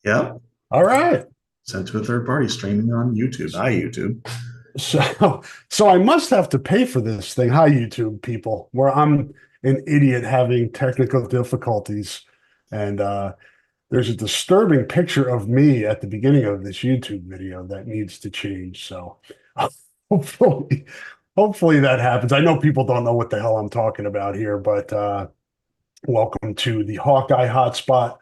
Yep. All right. Sent to a third party streaming on YouTube. Hi, YouTube. So I must have to pay for this thing. Hi, YouTube people, where I'm an idiot having technical difficulties. And there's a disturbing picture of me at the beginning of this YouTube video that needs to change. So hopefully, hopefully that happens. I know people don't know what the hell I'm talking about here, but welcome to the Hawkeye Hotspot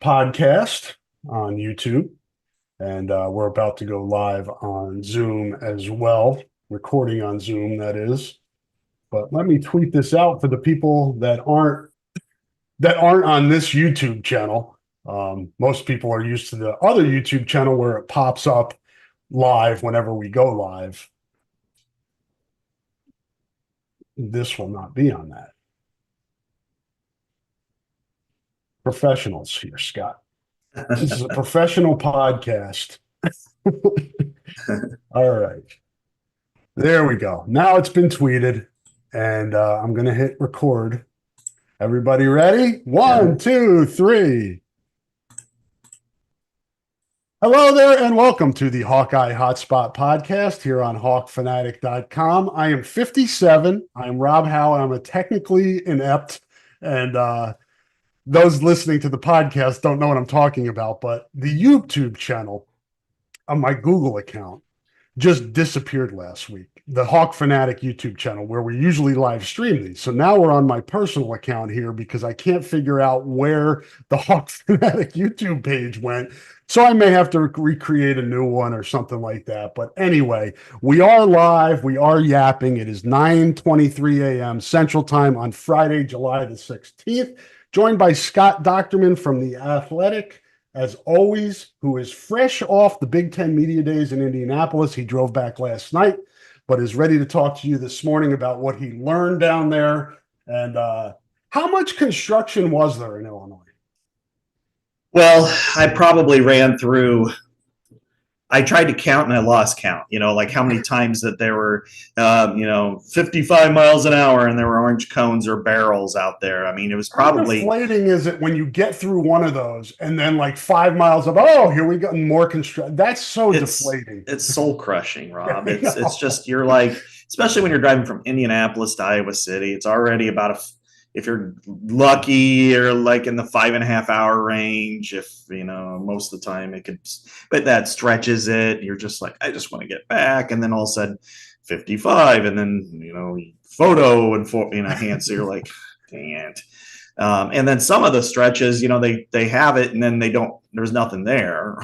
podcast on YouTube. And we're about to go live on Zoom as well, recording on Zoom, that is. But let me tweet this out for the people that aren't on this YouTube channel. Most people are used to the other YouTube channel where it pops up live whenever we go live. This will not be on that. Professionals here, Scott. This is a professional podcast. All right. There we go. Now it's been tweeted, and I'm going to hit record. Everybody ready? Yeah. One, two, three. Hello there, and welcome to the Hawkeye Hotspot podcast here on hawkfanatic.com. I am 57. I'm Rob Howe. I'm a technically inept, and those listening to the podcast don't know what I'm talking about, but the YouTube channel on my Google account just disappeared last week. The Hawk Fanatic YouTube channel, where we usually live stream these. So now we're on my personal account here because I can't figure out where the Hawk Fanatic YouTube page went. So I may have to recreate a new one or something like that. But anyway, we are live. We are yapping. It is 9:23 a.m. Central Time on Friday, July the 16th. Joined by Scott Docterman from The Athletic, as always, who is fresh off the Big Ten Media Days in Indianapolis. He drove back last night, but is ready to talk to you this morning about what he learned down there and how much construction was there in Illinois? Well, I probably ran through. I tried to count and I lost count. Like how many times that there were, 55 miles an hour and there were orange cones or barrels out there. I mean, it was How probably. deflating is it when you get through one of those and then like 5 miles of, oh, here we go, more construction. That's so It's deflating. it's soul crushing, Rob. I It's know. just you're like, especially when you're driving from Indianapolis to Iowa City. It's already about if you're lucky, you're like in the 5.5 hour range. If most of the time it could, but that stretches it. You're just like, I just want to get back, and then all of a sudden, 55, and then photo and hands. So you're like, dang it. And then some of the stretches, they have it and then they don't, there's nothing there.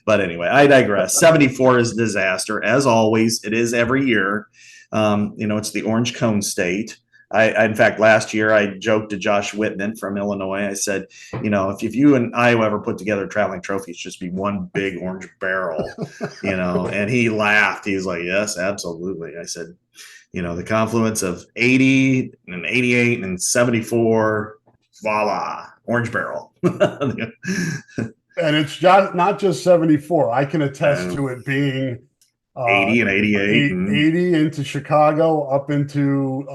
But anyway, I digress. 74 is a disaster. As always, it is every year. It's the orange cone state. In fact, last year I joked to Josh Whitman from Illinois. I said, if you and Iowa ever put together traveling trophies, just be one big orange barrel, and he laughed. He's like, yes, absolutely. I said, the confluence of 80 and 88 and 74, voila, orange barrel. And it's just not just 74. I can attest to it being 80 and 88. And 80 into Chicago, up into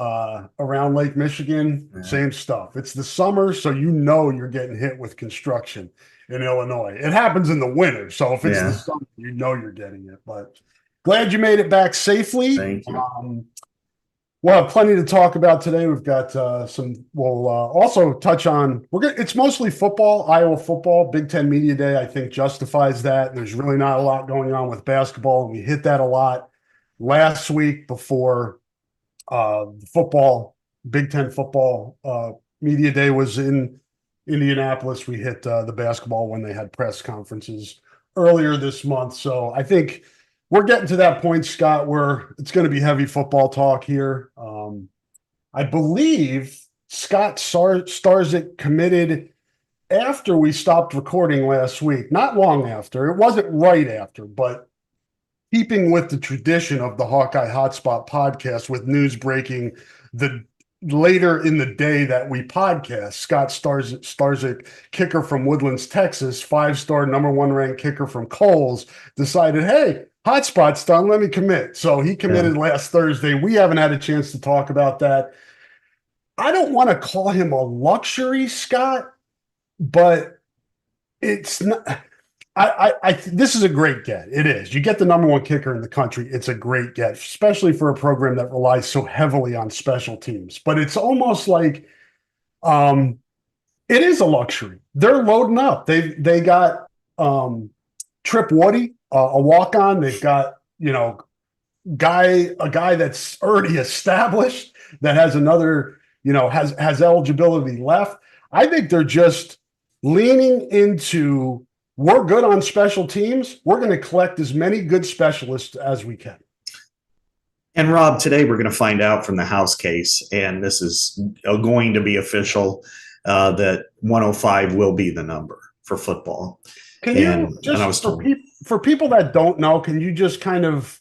around Lake Michigan, yeah. same stuff. It's the summer, so you're getting hit with construction in Illinois. It happens in the winter, so if it's the Yeah. summer, you're getting it. But glad you made it back safely. Thank you. We'll have plenty to talk about today. We've got we'll also touch on, it's mostly football, Iowa football. Big Ten Media Day, I think, justifies that. There's really not a lot going on with basketball, and we hit that a lot last week before football, Big Ten football Media Day was in Indianapolis. We hit the basketball when they had press conferences earlier this month. So I think we're getting to that point, Scott, where it's going to be heavy football talk here. I believe Scott Starzik committed after we stopped recording last week, not long after. It wasn't right after, but keeping with the tradition of the Hawkeye Hotspot podcast with news breaking the later in the day that we podcast. Scott Starzik, kicker from Woodlands, Texas, 5-star number 1 ranked kicker from Coles, decided, hey, Hotspot's done. Let me commit. So he committed last Thursday. We haven't had a chance to talk about that. I don't want to call him a luxury, Scott, but it's not. This is a great get. It is. You get the number one kicker in the country. It's a great get, especially for a program that relies so heavily on special teams. But it's almost like, it is a luxury. They're loading up. They got Trip Woody, a walk on. They've got a guy that's already established that has another has eligibility left. I think they're just leaning into, we're good on special teams. We're going to collect as many good specialists as we can. And Rob, today we're going to find out from the House case, and this is going to be official, that 105 will be the number for football. Can you just, for people that don't know, can you just kind of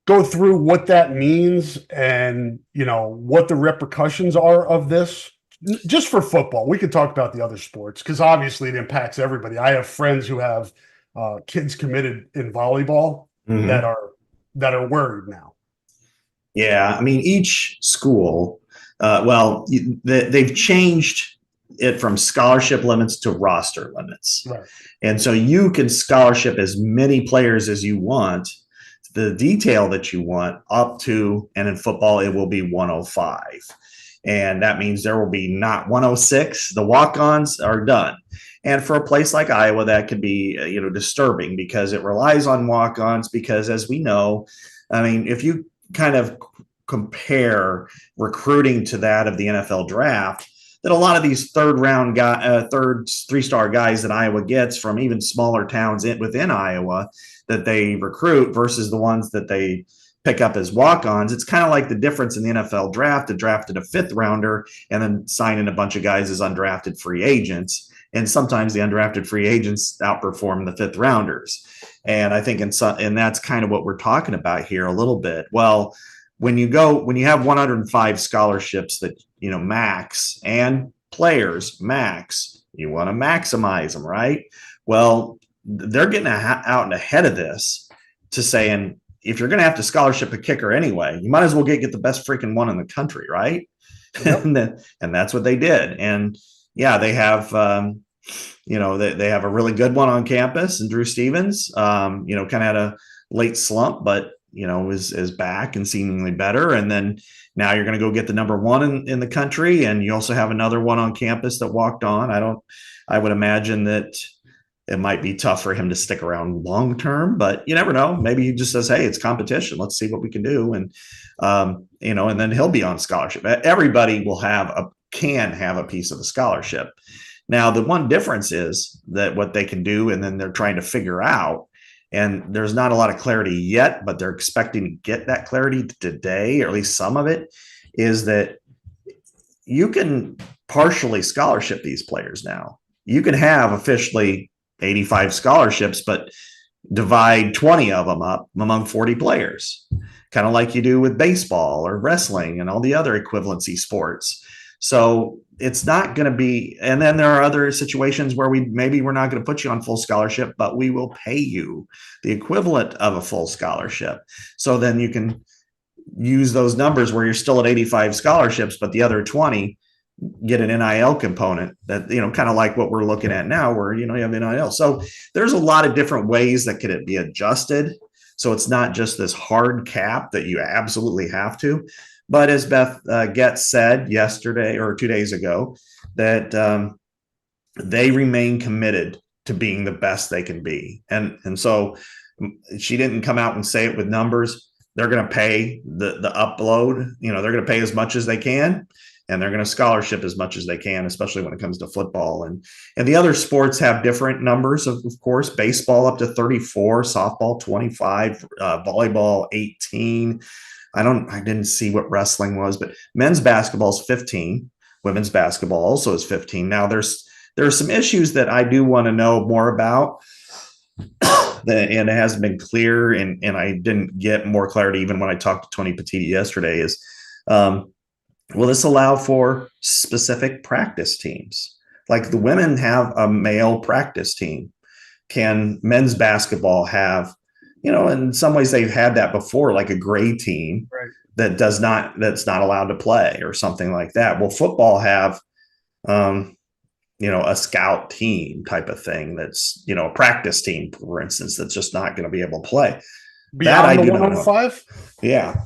go through what that means and what the repercussions are of this? Just for football. We could talk about the other sports because obviously it impacts everybody. I have friends who have kids committed in volleyball that are worried now. Yeah, I mean, each school, they've changed it from scholarship limits to roster limits. Right. And so you can scholarship as many players as you want, the detail that you want, up to, and in football, it will be 105. And that means there will be not 106. The walk-ons are done. And for a place like Iowa, that could be, disturbing because it relies on walk-ons because, as we know, I mean, if you kind of compare recruiting to that of the NFL draft, that a lot of these third three-star guys that Iowa gets from even smaller towns within Iowa that they recruit versus the ones that they pick up as walk-ons, it's kind of like the difference in the NFL draft that drafted a fifth rounder and then signing a bunch of guys as undrafted free agents. And sometimes the undrafted free agents outperform the fifth rounders. And I think and that's kind of what we're talking about here a little bit. Well, when you have 105 scholarships that, max, and players max, you want to maximize them, right? Well, they're getting out and ahead of this to saying, if you're going to have to scholarship a kicker anyway, you might as well get the best freaking one in the country, right? Yep. and that's what they did. And yeah, they have, they have a really good one on campus, and Drew Stevens, kind of had a late slump, but is back and seemingly better. And then now you're going to go get the number one in the country, and you also have another one on campus that walked on. I would imagine that it might be tough for him to stick around long term, but you never know. Maybe he just says, "Hey, it's competition. Let's see what we can do," and and then he'll be on scholarship. Everybody can have a piece of the scholarship. Now, the one difference is that what they can do, and then they're trying to figure out, and there's not a lot of clarity yet, but they're expecting to get that clarity today, or at least some of it, is that you can partially scholarship these players now. You can have officially 85 scholarships, but divide 20 of them up among 40 players, kind of like you do with baseball or wrestling and all the other equivalency sports. So it's not going to be, and then there are other situations where we're not going to put you on full scholarship, but we will pay you the equivalent of a full scholarship. So then you can use those numbers where you're still at 85 scholarships, but the other 20 get an NIL component that, kind of like what we're looking at now where, you have NIL. So there's a lot of different ways that could be adjusted. So it's not just this hard cap that you absolutely have to. But as Beth Getz said yesterday or 2 days ago, that they remain committed to being the best they can be. And so she didn't come out and say it with numbers. They're going to pay the upload. They're going to pay as much as they can, and they're going to scholarship as much as they can, especially when it comes to football. And the other sports have different numbers, of course. Baseball up to 34, softball 25, volleyball 18. I didn't see what wrestling was, but men's basketball is 15. Women's basketball also is 15. Now there are some issues that I do want to know more about, and it hasn't been clear, and I didn't get more clarity even when I talked to Tony Petiti yesterday. Is will this allow for specific practice teams? Like the women have a male practice team. Can men's basketball have? In some ways they've had that before, like a gray team, right, that's not allowed to play or something like that. Will football have, a scout team type of thing that's, a practice team, for instance, that's just not going to be able to play. That Beyond I the do not know. 105? Yeah.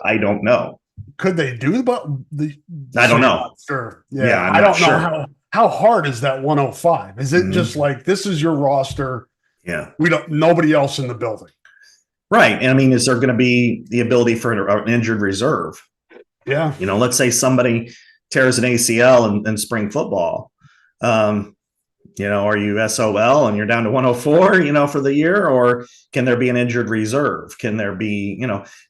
I don't know. Could they do the I don't same know. roster? Yeah, Yeah, I'm I not don't know sure. how hard is that 105? Is it just Mhm. like this is your roster? Yeah. We don't nobody else in the building. Right. And I mean, is there going to be the ability for an injured reserve? Yeah. Let's say somebody tears an ACL in spring football. Um, are you SOL and you're down to 104, for the year, or can there be an injured reserve? Can there be,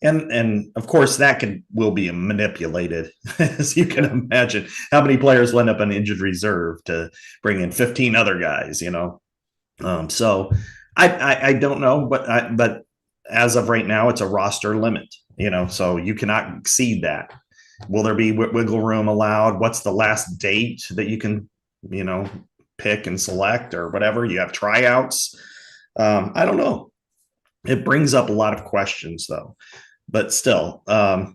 and of course that will be manipulated, as you can imagine. How many players will end up in injured reserve to bring in 15 other guys? So I don't know, but as of right now, it's a roster limit. So you cannot exceed that. Will there be wiggle room allowed? What's the last date that you can, pick and select or whatever? You have tryouts. I don't know. It brings up a lot of questions, though. But still,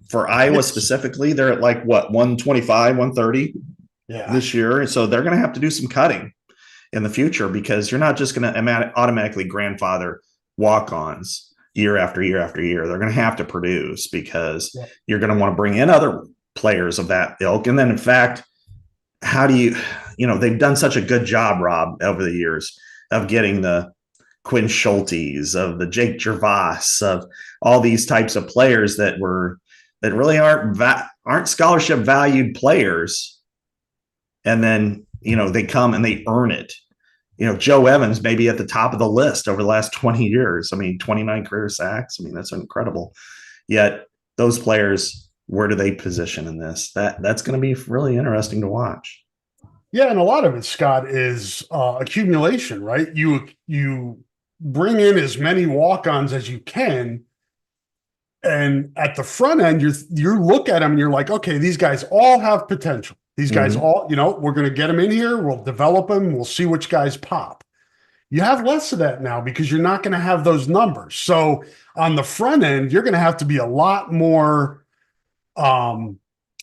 for Iowa specifically, they're at like what, 125, 130 this year. So they're going to have to do some cutting in the future, because you're not just going to automatically grandfather walk-ons year after year after year. They're going to have to produce, because you're going to want to bring in other players of that ilk. And then, in fact, how do they've done such a good job, Rob, over the years of getting the Quinn Schultes, of the Jake Gervais, of all these types of players that really aren't scholarship valued players. And then, they come and they earn it. Joe Evans may be at the top of the list over the last 20 years. I mean, 29 career sacks. I mean, that's incredible. Yet those players, where do they position in this? That's going to be really interesting to watch. Yeah, and a lot of it, Scott, is accumulation, right? You bring in as many walk-ons as you can, and at the front end, you look at them and you're like, okay, these guys all have potential. These guys all, we're going to get them in here. We'll develop them. We'll see which guys pop. You have less of that now because you're not going to have those numbers. So on the front end, you're going to have to be a lot more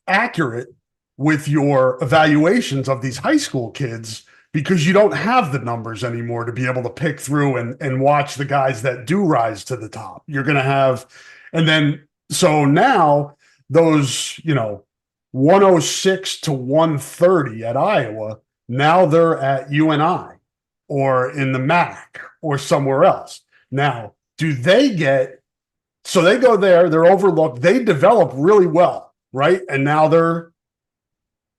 accurate with your evaluations of these high school kids, because you don't have the numbers anymore to be able to pick through and watch the guys that do rise to the top. You're going to have, and then, so now those, 106 to 130 at Iowa, now they're at UNI or in the MAC or somewhere else. Now, do they get, so they go there, they're overlooked, they develop really well, right? And now they're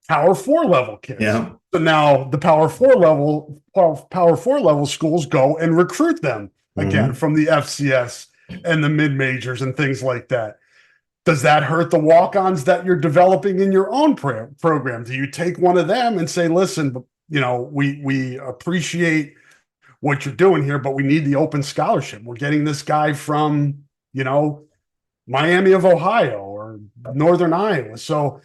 Power 4 level kids. Yeah. So now the Power 4 level schools go and recruit them again from the FCS and the mid majors and things like that. Does that hurt the walk-ons that you're developing in your own program? Do you take one of them and say, listen, we appreciate what you're doing here, but we need the open scholarship. We're getting this guy from, Miami of Ohio or Northern Iowa. So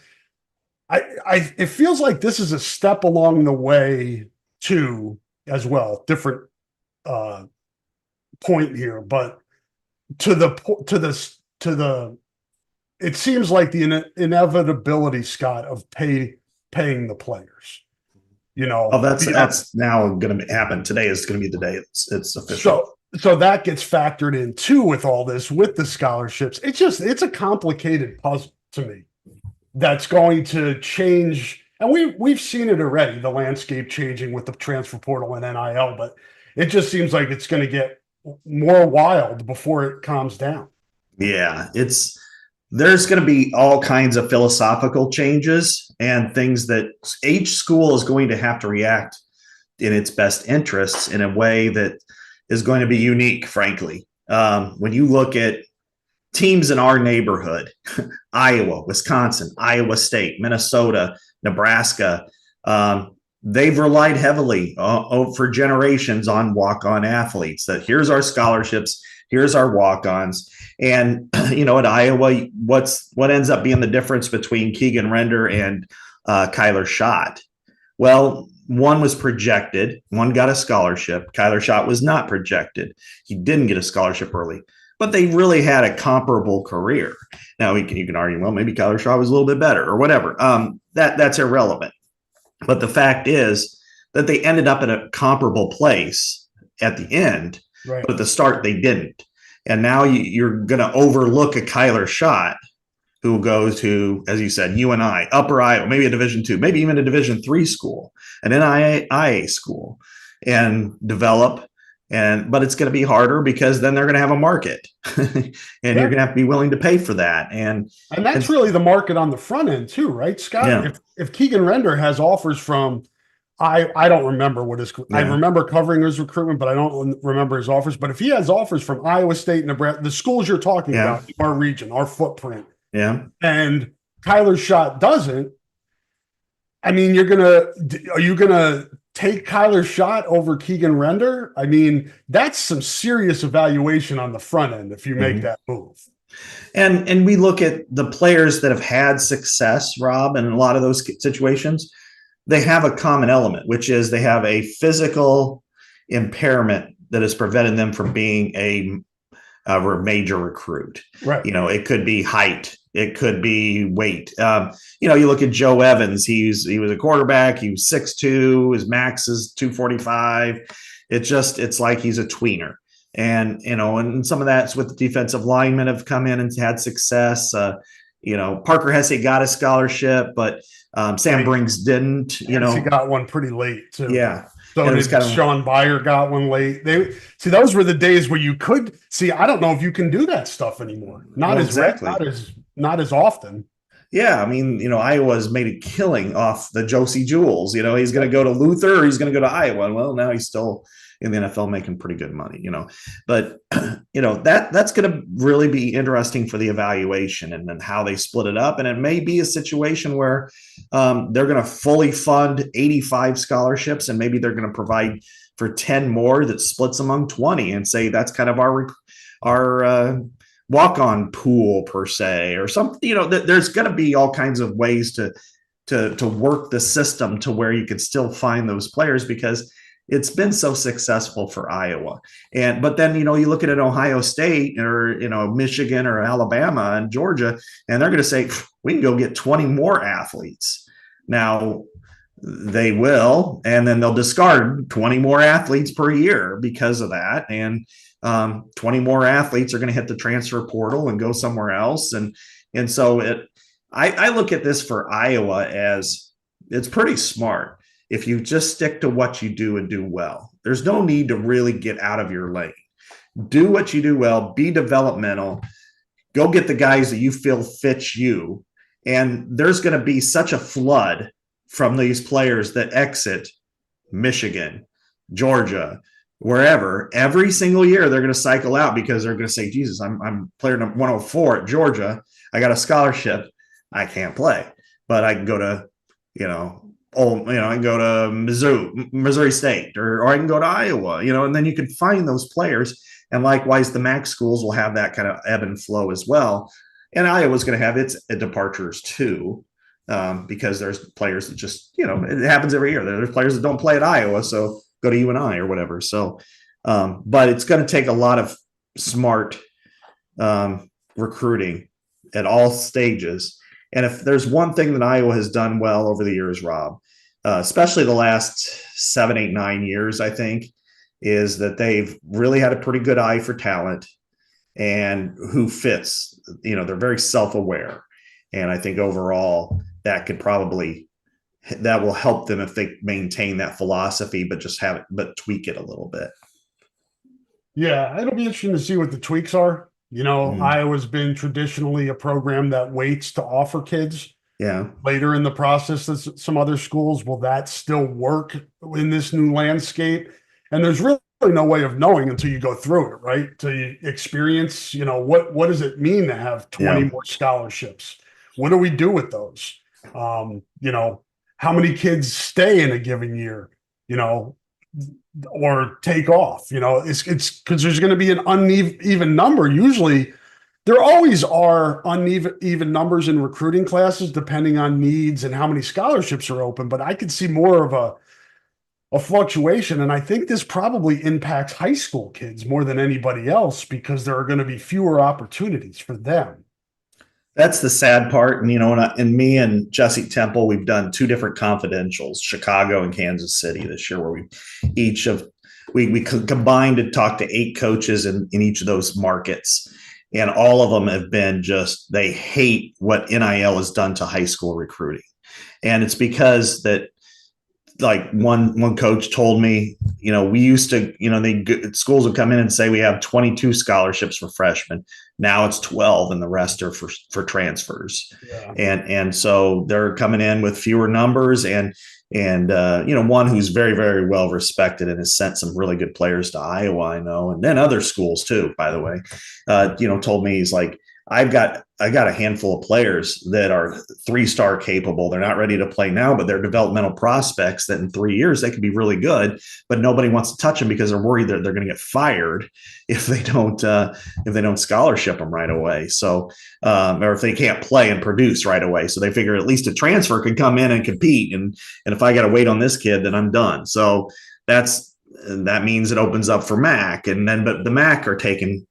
it feels like this is a step along the way too, as well. Different point here, but it seems like the inevitability, Scott, of paying the players. Oh, that's now going to happen. Today is going to be the day it's official. So that gets factored in too with all this, with the scholarships. It's a complicated puzzle to me that's going to change. And we've seen it already, the landscape changing with the transfer portal and NIL, but it just seems like it's going to get more wild before it calms down. Yeah, there's going to be all kinds of philosophical changes and things that each school is going to have to react in its best interests in a way that is going to be unique, frankly. When you look at teams in our neighborhood, Iowa, Wisconsin, Iowa State, Minnesota, Nebraska, they've relied heavily for generations on walk-on athletes. That here's our scholarships, here's our walk-ons. And, at Iowa, what ends up being the difference between Keegan Render and Kyler Schott? Well, one was projected, one got a scholarship. Kyler Schott was not projected. He didn't get a scholarship early, but they really had a comparable career. Now you can argue, well, maybe Kyler Schott was a little bit better or whatever. That's irrelevant. But the fact is that they ended up in a comparable place at the end, Right. but at the start they didn't. And now you're going to overlook a Kyler Schott who goes to, as you said, UNI, Upper Iowa, maybe a Division two, maybe even a Division III school, an NIA school, and develop. But it's going to be harder because then they're going to have a market, and you're going to have to be willing to pay for that. And that's really the market on the front end too, right, Scott? Yeah, If Keegan Render has offers from, I don't remember what his, I yeah, remember covering his recruitment, but I don't remember his offers. But if he has offers from Iowa State, Nebraska, the schools you're talking yeah, about, our region, our footprint, yeah. and Kyler Schott doesn't, I mean, are you gonna take Kyler Schott over Keegan Render? I mean, that's some serious evaluation on the front end if you make Mm-hmm. that move. And we look at the players that have had success, Rob, and in a lot of those situations, they have a common element, which is they have a physical impairment that has prevented them from being a major recruit. Right. It could be height, it could be weight. You look at Joe Evans. He was a quarterback. He was 6'2". His max is 245. It's like he's a tweener. And some of that's with the defensive linemen have come in and had success. Parker Hesse got a scholarship, but Sam Brings didn't. He got one pretty late too. Yeah. So did Sean Byer got one late. Those were the days where you could see. I don't know if you can do that stuff anymore. Not as often. Yeah, I mean, Iowa's made a killing off the Josie Jewels. He's going to go to Luther or he's going to go to Iowa. Well, now he's still in the NFL making pretty good money. But that's going to really be interesting for the evaluation and then how they split it up. And it may be a situation where they're going to fully fund 85 scholarships and maybe they're going to provide for 10 more that splits among 20 and say that's kind of our walk-on pool per se, or something. There's going to be all kinds of ways to work the system to where you can still find those players because it's been so successful for Iowa. But then you look at an Ohio State or Michigan or Alabama and Georgia, and they're going to say we can go get 20 more athletes. Now they will, and then they'll discard 20 more athletes per year because of that. And 20 more athletes are going to hit the transfer portal and go somewhere else. And so I look at this for Iowa as it's pretty smart. If you just stick to what you do and do well, there's no need to really get out of your lane. Do what you do well, be developmental, go get the guys that you feel fits you. And there's going to be such a flood from these players that exit Michigan, Georgia, wherever. Every single year they're going to cycle out because they're going to say, Jesus, I'm player number 104 at Georgia. I got a scholarship. I can't play, but I can go to, I can go to Missouri State, or I can go to Iowa, and then you can find those players. And likewise, the MAC schools will have that kind of ebb and flow as well. And Iowa's going to have its departures too, because there's players that just, it happens every year. There's players that don't play at Iowa, so go to UNI or whatever. So, but it's going to take a lot of smart recruiting at all stages. And if there's one thing that Iowa has done well over the years, Rob, especially the last 7, 8, 9 years, I think, is that they've really had a pretty good eye for talent and who fits. They're very self-aware. And I think overall that will help them if they maintain that philosophy, but tweak it a little bit. Yeah, it'll be interesting to see what the tweaks are. Iowa's been traditionally a program that waits to offer kids later in the process as some other schools. Will that still work in this new landscape? And there's really no way of knowing until you go through it, right? To experience, what does it mean to have 20 more scholarships? What do we do with those? How many kids stay in a given year, or take off? It's because there's going to be an uneven number. Usually there always are uneven numbers in recruiting classes, depending on needs and how many scholarships are open. But I could see more of a fluctuation. And I think this probably impacts high school kids more than anybody else because there are going to be fewer opportunities for them. That's the sad part. And, and me and Jesse Temple, we've done two different confidentials, Chicago and Kansas City this year, where we combined to talk to 8 coaches in each of those markets. And all of them have been they hate what NIL has done to high school recruiting. And it's because that, like, one coach told me, we used to, schools would come in and say we have 22 scholarships for freshmen. Now it's 12, and the rest are for transfers. Yeah. And so they're coming in with fewer numbers, and one who's very, very well respected and has sent some really good players to Iowa, I know, and then other schools too, by the way, told me, he's like, I got a handful of players that are 3-star capable. They're not ready to play now, but they're developmental prospects that in 3 years they could be really good, but nobody wants to touch them because they're worried that they're going to get fired if they don't scholarship them right away. So, or if they can't play and produce right away. So they figure at least a transfer could come in and compete. And if I got to wait on this kid, then I'm done. So that means it opens up for MAC, but the MAC are taking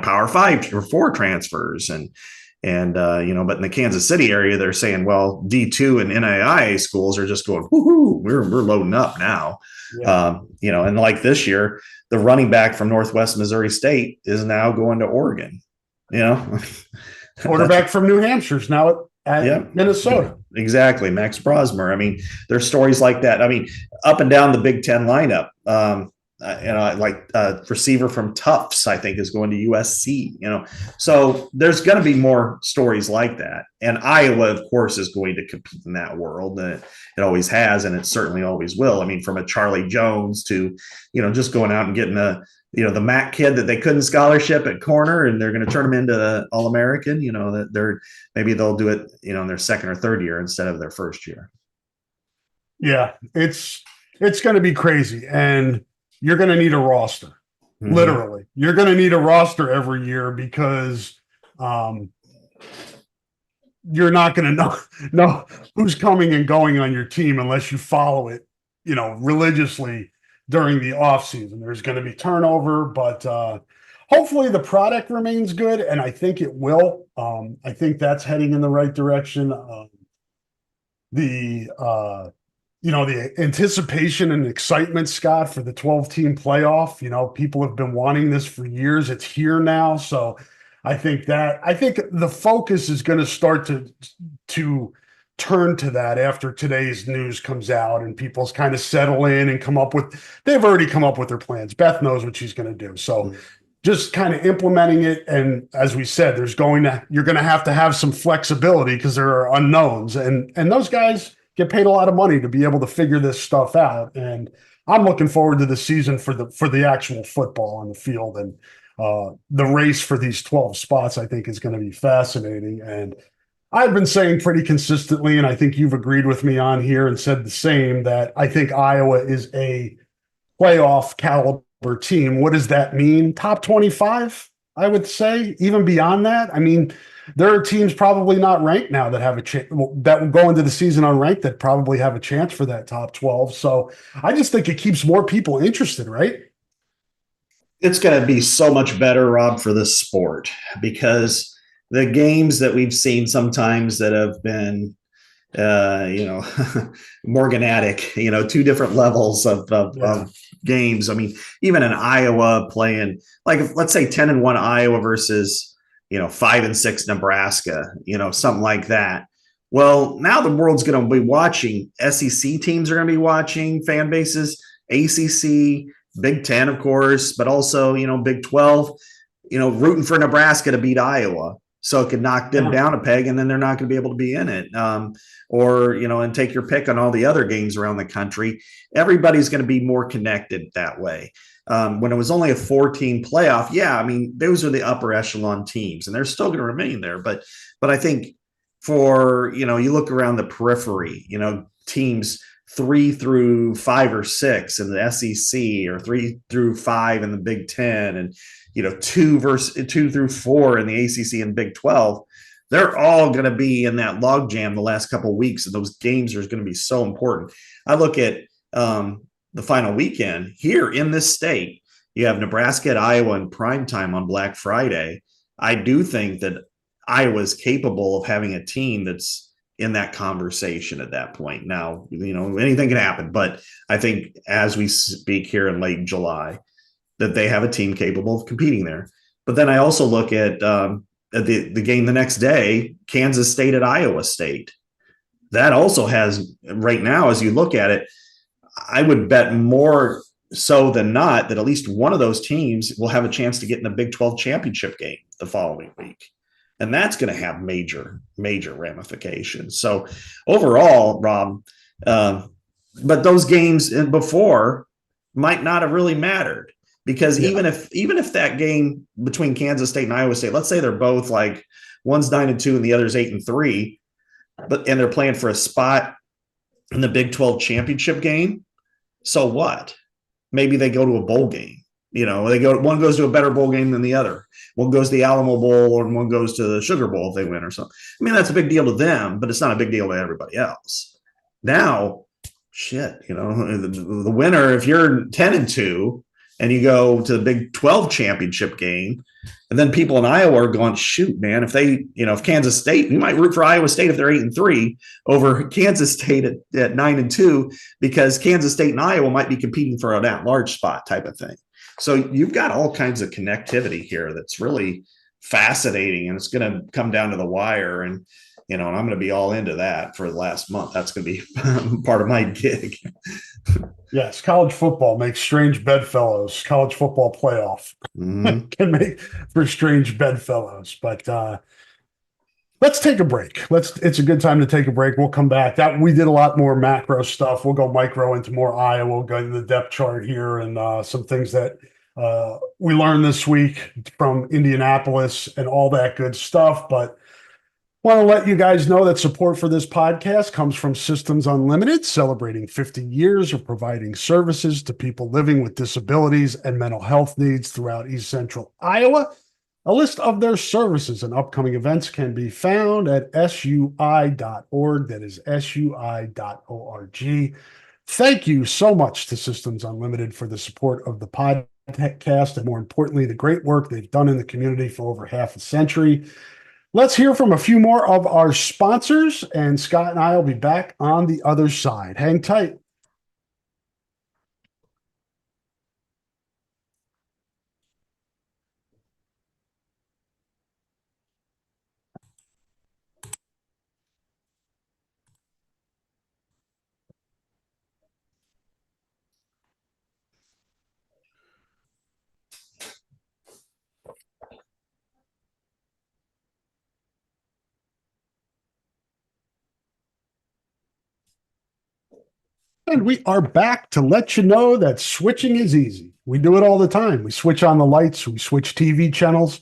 Power 5 or 4 transfers, but in the Kansas City area, they're saying, well, D2 and NAIA schools are just going, woohoo, we're loading up now. Yeah. And like this year, the running back from Northwest Missouri State is now going to Oregon. Quarterback from New Hampshire's now at Minnesota. Exactly, Max Brosmer. I mean, there's stories like that. I mean, up and down the Big Ten lineup. Receiver from Tufts, I think, is going to USC. So there's going to be more stories like that. And Iowa, of course, is going to compete in that world. And it always has, and it certainly always will. I mean, from a Charlie Jones to, just going out and getting the MAC kid that they couldn't scholarship at corner, and they're going to turn him into the All-American. That maybe they'll do it, in their second or third year instead of their first year. Yeah, it's going to be crazy, and you're going to need a roster. Mm-hmm. Literally, you're going to need a roster every year because you're not going to know who's coming and going on your team unless you follow it, religiously during the off season. There's going to be turnover, but hopefully the product remains good, and I think it will. I think that's heading in the right direction. The anticipation and excitement, Scott, for the 12-team playoff, people have been wanting this for years. It's here now. So I think the focus is going to start to turn to that after today's news comes out and people's kind of settle in and they've already come up with their plans. Beth knows what she's going to do. So just kind of implementing it. And as we said, you're going to have some flexibility because there are unknowns, and those guys get paid a lot of money to be able to figure this stuff out. And I'm looking forward to the season for the actual football on the field, and the race for these 12 spots, I think, is going to be fascinating. And I've been saying pretty consistently, and I think you've agreed with me on here and said the same, that I think Iowa is a playoff caliber team. What does that mean? Top 25, I would say, even beyond that. I mean, there are teams probably not ranked now that have a chance, that will go into the season unranked, that probably have a chance for that top 12. So I just think it keeps more people interested, right? It's going to be so much better, Rob, for this sport, because the games that we've seen sometimes that have been, morganatic, 2 different levels of games. I mean, even in Iowa playing, like, let's say 10-1 Iowa versus, 5-6 Nebraska, something like that. Well, now the world's going to be watching. SEC teams are going to be watching, fan bases, ACC, Big Ten, of course, but also, Big 12, rooting for Nebraska to beat Iowa, so it could knock them down a peg, and then they're not going to be able to be in it. And take your pick on all the other games around the country. Everybody's going to be more connected that way. When it was only a 4-team playoff, I mean, those are the upper echelon teams, and they're still going to remain there. But I think for, you look around the periphery, teams 3 through 5 or 6 in the SEC, or 3 through 5 in the Big Ten, and 2 through 4 in the ACC and Big 12, they're all going to be in that logjam the last couple of weeks, and those games are going to be so important. I look at the final weekend here in this state. You have Nebraska at Iowa in primetime on Black Friday. I do think that Iowa's capable of having a team that's in that conversation at that point. Now, anything can happen, but I think as we speak here in late July, that they have a team capable of competing there. But then I also look at the game the next day, Kansas State at Iowa State. That also has, right now, as you look at it, I would bet more so than not that at least one of those teams will have a chance to get in the Big 12 championship game the following week. And that's going to have major, major ramifications. So overall, Rob, but those games before might not have really mattered, because even if that game between Kansas State and Iowa State, let's say they're both like one's 9-2 and the other's 8-3, and they're playing for a spot in the Big 12 championship game. So what? Maybe they go to a bowl game. One goes to a better bowl game than the other. One goes to the Alamo Bowl, or one goes to the Sugar Bowl if they win or something. I mean, that's a big deal to them, but it's not a big deal to everybody else. Now, the winner, if you're 10-2 and you go to the Big 12 championship game, and then people in Iowa are going, shoot, man, if Kansas State, we might root for Iowa State if they're 8-3 over Kansas State at 9-2, because Kansas State and Iowa might be competing for an at-large spot type of thing. So you've got all kinds of connectivity here that's really fascinating, and it's going to come down to the wire. And I'm going to be all into that for the last month. That's going to be part of my gig. Yes, college football makes strange bedfellows. College football playoff can make for strange bedfellows. But let's take a break. It's a good time to take a break. We'll come back. We did a lot more macro stuff. We'll go micro into more Iowa. We'll go into the depth chart here and some things that we learned this week from Indianapolis and all that good stuff. But want to let you guys know that support for this podcast comes from Systems Unlimited, celebrating 50 years of providing services to people living with disabilities and mental health needs throughout East Central Iowa. A list of their services and upcoming events can be found at sui.org. That is sui.org. Thank you so much to Systems Unlimited for the support of the podcast, and more importantly, the great work they've done in the community for over half a century. Let's hear from a few more of our sponsors, and Scott and I will be back on the other side. Hang tight. And we are back to let you know that switching is easy. We do it all the time. We switch on the lights, we switch TV channels.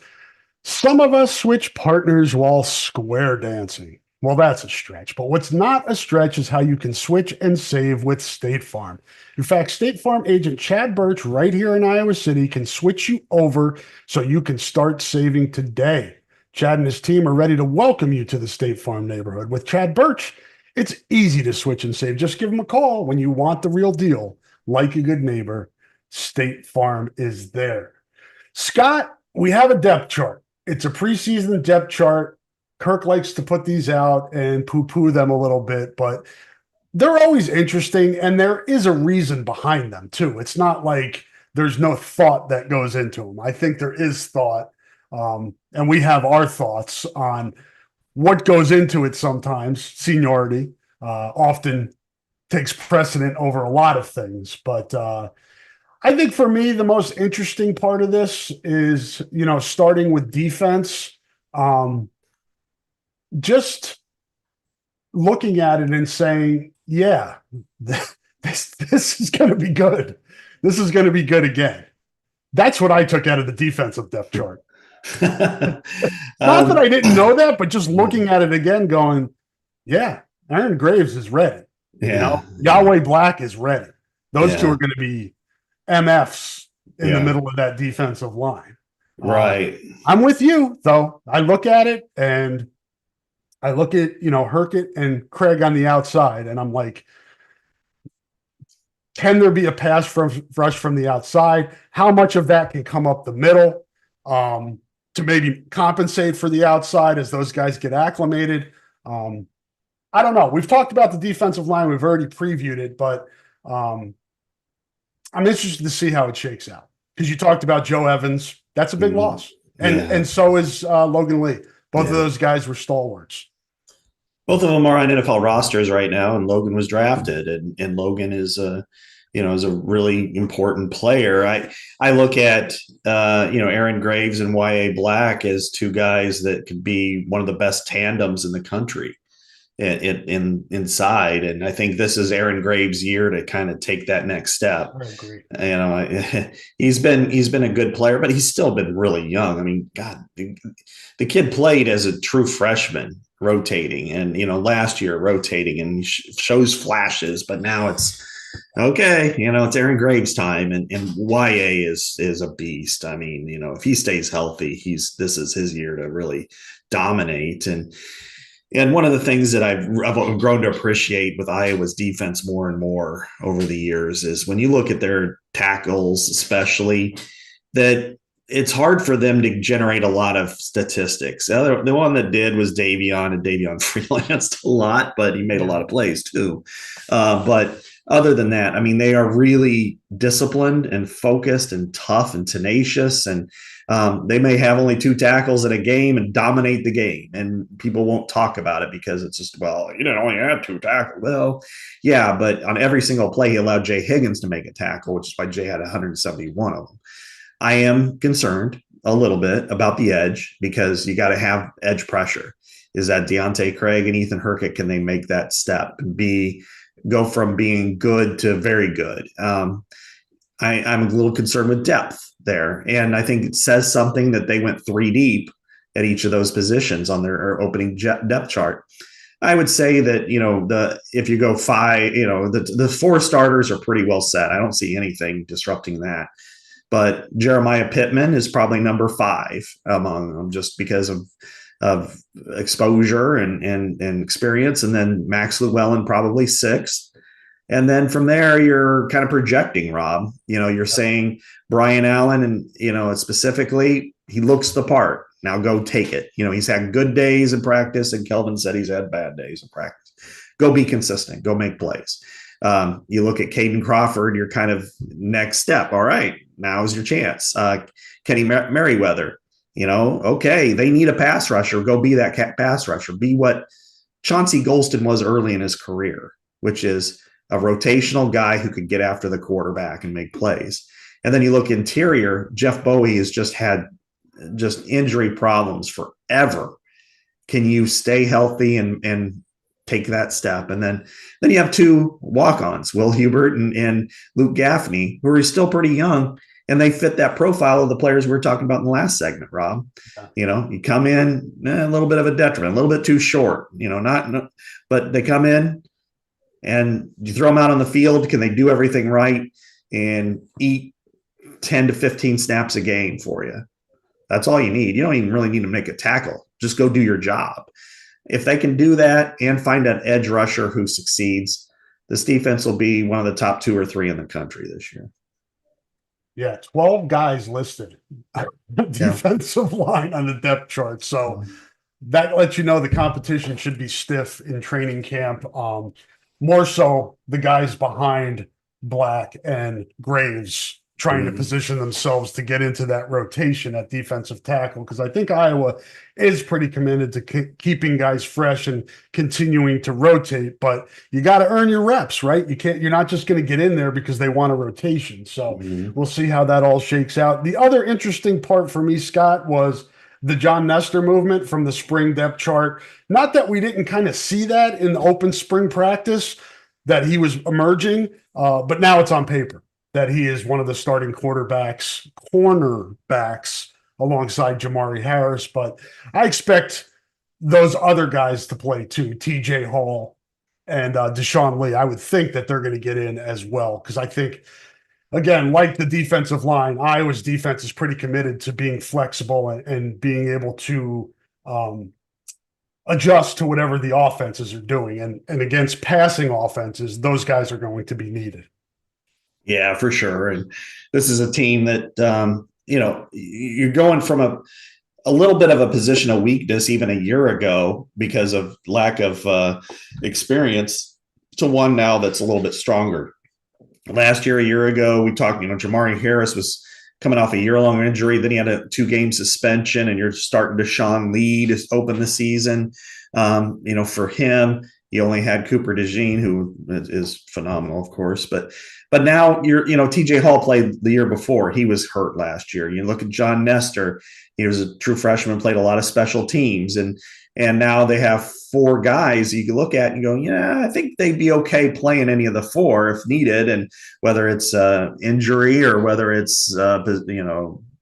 Some of us switch partners while square dancing. Well, that's a stretch. But what's not a stretch is how you can switch and save with State Farm. In fact, State Farm agent Chad Birch right here in Iowa City can switch you over so you can start saving today. Chad and his team are ready to welcome you to the State Farm neighborhood. With Chad Birch, it's easy to switch and save. Just give him a call when you want the real deal. Like a good neighbor, State Farm is there. Scott, we have a depth chart. It's a preseason depth chart. Kirk likes to put these out and poo-poo them a little bit, but they're always interesting, and there is a reason behind them, too. It's not like there's no thought that goes into them. I think there is thought, and we have our thoughts on what goes into it sometimes. Seniority often takes precedent over a lot of things, but I think for me, the most interesting part of this is, starting with defense, just looking at it and saying, yeah, this is going to be good. This is going to be good again. That's what I took out of the defensive depth chart. Not that I didn't know that, but just looking at it again, going, yeah, Aaron Graves is ready. Yeah. Yahweh Black is ready. Those two are going to be MFs in the middle of that defensive line. Right. I'm with you, though. I look at it and I look at, Herkett and Craig on the outside, and I'm like, can there be a pass rush from the outside? How much of that can come up the middle? to maybe compensate for the outside as those guys get acclimated. I don't know. We've talked about the defensive line. We've already previewed it, but I'm interested to see how it shakes out because you talked about Joe Evans. That's a big loss, and so is Logan Lee. Both of those guys were stalwarts. Both of them are on NFL rosters right now, and Logan was drafted, and Logan is is a really important player. I look at Aaron Graves and Y.A. Black as two guys that could be one of the best tandems in the country inside, and I think this is Aaron Graves' year to kind of take that next step. I agree. He's been a good player, but he's still been really young. I mean, God, the kid played as a true freshman, rotating, and last year rotating, and he shows flashes, but now it's okay. It's Aaron Graves' time, and YA is a beast. I mean, if he stays healthy, this is his year to really dominate. And one of the things that I've grown to appreciate with Iowa's defense more and more over the years is when you look at their tackles, especially, that it's hard for them to generate a lot of statistics. The one that did was Davion, and Davion freelanced a lot, but he made a lot of plays too. But other than that, I mean, they are really disciplined and focused and tough and tenacious, and they may have only 2 tackles in a game and dominate the game, and people won't talk about it because it's just, well, you didn't only have 2 tackles. Well, yeah, but on every single play, he allowed Jay Higgins to make a tackle, which is why Jay had 171 of them. I am concerned a little bit about the edge because you got to have edge pressure. Is that Deontay Craig and Ethan Hurkett, can they make that step and go from being good to very good? I'm a little concerned with depth there. And I think it says something that they went 3 deep at each of those positions on their opening depth chart. I would say that, if you go 5, the 4 starters are pretty well set. I don't see anything disrupting that. But Jeremiah Pittman is probably number 5 among them just because of exposure and experience. And then Max Llewellyn probably 6th. And then from there, you're kind of projecting, Rob. You're saying Brian Allen, and, specifically, he looks the part. Now go take it. He's had good days in practice, and Kelvin said he's had bad days in practice. Go be consistent. Go make plays. You look at Caden Crawford, you're kind of next step. All right, now's your chance. Kenny Merriweather, okay, they need a pass rusher. Go be that pass rusher. Be what Chauncey Golston was early in his career, which is a rotational guy who could get after the quarterback and make plays. And then you look interior, Jeff Bowie has just had injury problems forever. Can you stay healthy and take that step? And then you have 2 walk-ons, Will Hubert and Luke Gaffney, who are still pretty young, and they fit that profile of the players we were talking about in the last segment, Rob. You come in a little bit of a detriment, a little bit too short, but they come in and you throw them out on the field. Can they do everything right and eat 10 to 15 snaps a game for you? That's all you need. You don't even really need to make a tackle. Just go do your job. If they can do that and find an edge rusher who succeeds, this defense will be one of the top 2 or 3 in the country this year. Yeah, 12 guys listed defensive line on the depth chart. So that lets you know the competition should be stiff in training camp. More so the guys behind Black and Graves trying to position themselves to get into that rotation at defensive tackle, because I think Iowa is pretty committed to keeping guys fresh and continuing to rotate, but you got to earn your reps, right? You're not just going to get in there because they want a rotation. So we'll see how that all shakes out. The other interesting part for me, Scott, was the John Nestor movement from the spring depth chart. Not that we didn't kind of see that in the open spring practice, that he was emerging, but now it's on paper that he is one of the starting cornerbacks alongside Jamari Harris. But I expect those other guys to play too, TJ Hall and Deshaun Lee. I would think that they're going to get in as well, because I think, again, like the defensive line, Iowa's defense is pretty committed to being flexible and being able to adjust to whatever the offenses are doing. And against passing offenses, those guys are going to be needed. Yeah, for sure. And this is a team that, you're going from a little bit of a position of weakness even a year ago because of lack of experience to one now that's a little bit stronger. Last year, a year ago, we talked, Jamari Harris was coming off a year-long injury. Then he had a 2-game suspension, and you're starting Deshaun Lee to open the season. For him, he only had Cooper DeJean, who is phenomenal, of course. But now TJ Hall played the year before. He was hurt last year. You look at John Nestor. He was a true freshman, played a lot of special teams. And now they have 4 guys you can look at and go, yeah, I think they'd be okay playing any of the 4 if needed. And whether it's injury or whether it's,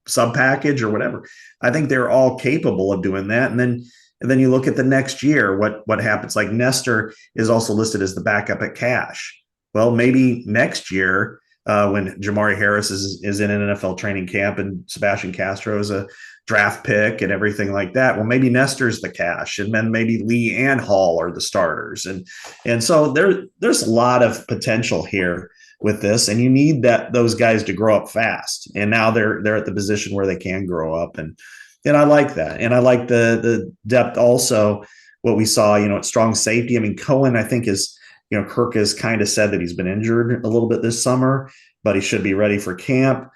sub package or whatever, I think they're all capable of doing that. And then you look at the next year, what happens. Like Nestor is also listed as the backup at Cash. Well, maybe next year when Jamari Harris is in an NFL training camp and Sebastian Castro is a draft pick and everything like that. Well, maybe Nestor's the Cash, and then maybe Lee and Hall are the starters. And so there's a lot of potential here with this, and you need those guys to grow up fast. And now they're at the position where they can grow up. And I like that. And I like the depth also, what we saw, at strong safety. I mean, Cohen, I think Kirk has kind of said that he's been injured a little bit this summer, but he should be ready for camp.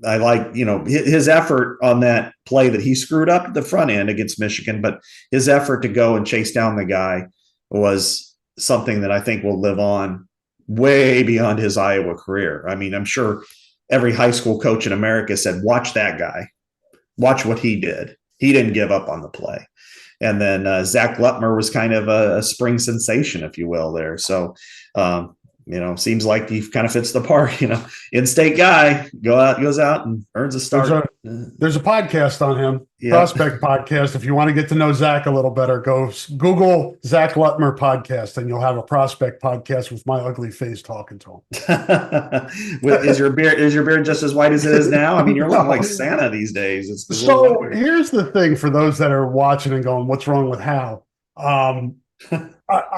I like, his effort on that play that he screwed up at the front end against Michigan, but his effort to go and chase down the guy was something that I think will live on way beyond his Iowa career. I mean, I'm sure every high school coach in America said, watch that guy, watch what he did. He didn't give up on the play. And then Zach Lutmer was kind of a spring sensation, if you will, there. So, seems like he kind of fits the part, in-state guy, goes out and earns a start. There's a podcast on him, Prospect Podcast. If you want to get to know Zach a little better, go Google Zach Lutmer podcast, and you'll have a Prospect Podcast with my ugly face talking to him. Is your beard just as white as it is now? I mean, you're looking like Santa these days. So here's the thing for those that are watching and going, what's wrong with Hal?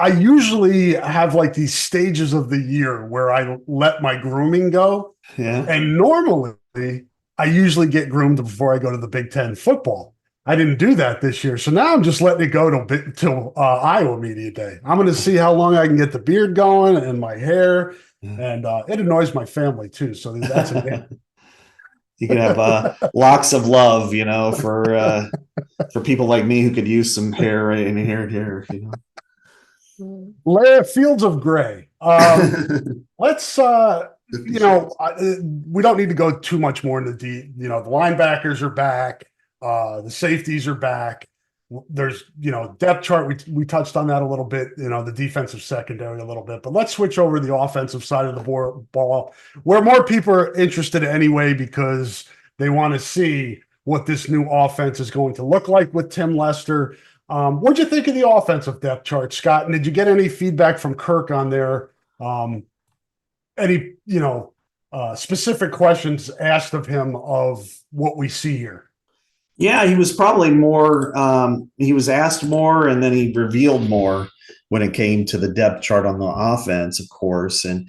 I usually have like these stages of the year where I let my grooming go. Yeah. And normally I usually get groomed before I go to the Big Ten football. I didn't do that this year. So now I'm just letting it go till Iowa Media Day. I'm going to see how long I can get the beard going and my hair. And it annoys my family too. So that's it. You can have locks of love, for people like me who could use some hair and hair. Fields of gray. Let's we don't need to go too much more into the linebackers are back, the safeties are back. There's depth chart. We touched on that a little bit. The defensive secondary a little bit, but let's switch over to the offensive side of the ball, where more people are interested anyway because they want to see what this new offense is going to look like with Tim Lester. What'd you think of the offensive depth chart, Scott? And did you get any feedback from Kirk on there? Any specific questions asked of him of what we see here? Yeah, he was probably more, he was asked more and then he revealed more when it came to the depth chart on the offense, of course. And,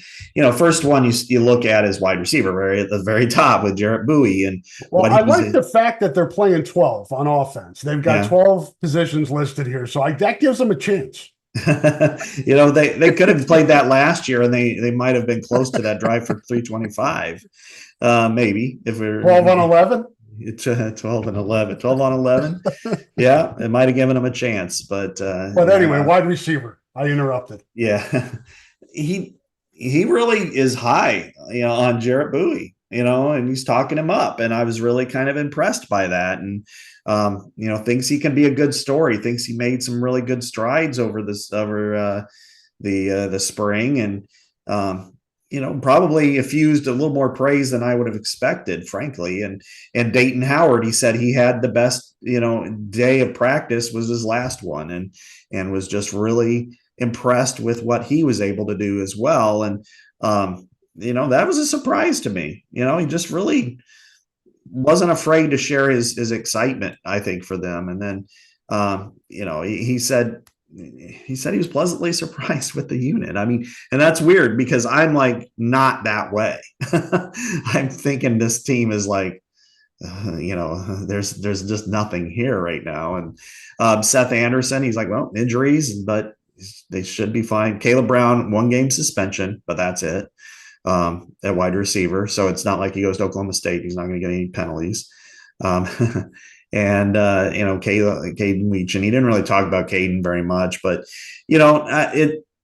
first one you look at is wide receiver, right at the very top with Jarrett Bowie. And I like the fact that they're playing 12 on offense. They've got 12 positions listed here. So that gives them a chance. They could have played that last year and they might have been close to that drive for 325. Maybe if we're 12 on 11. It's 12 and 11, 12 on 11. Yeah, it might have given him a chance, but anyway, wide receiver. I interrupted. Yeah, he really is high, on Jarrett Bowie, and he's talking him up, and I was really kind of impressed by that, and thinks he can be a good story. Thinks he made some really good strides over the spring, and probably effused a little more praise than I would have expected, frankly. And Dayton Howard, he said he had the best, day of practice was his last one, and was just really impressed with what he was able to do as well. And, that was a surprise to me. He just really wasn't afraid to share his excitement, I think, for them. And then, he said he was pleasantly surprised with the unit. I mean, and that's weird because I'm like not that way. I'm thinking this team is like there's just nothing here right now. And Seth Anderson, he's like, well, injuries, but they should be fine. Caleb Brown, 1 game suspension, but that's it, at wide receiver. So it's not like he goes to Oklahoma State. He's not going to get any penalties. Um, and Caden Leach, and he didn't really talk about Caden very much, but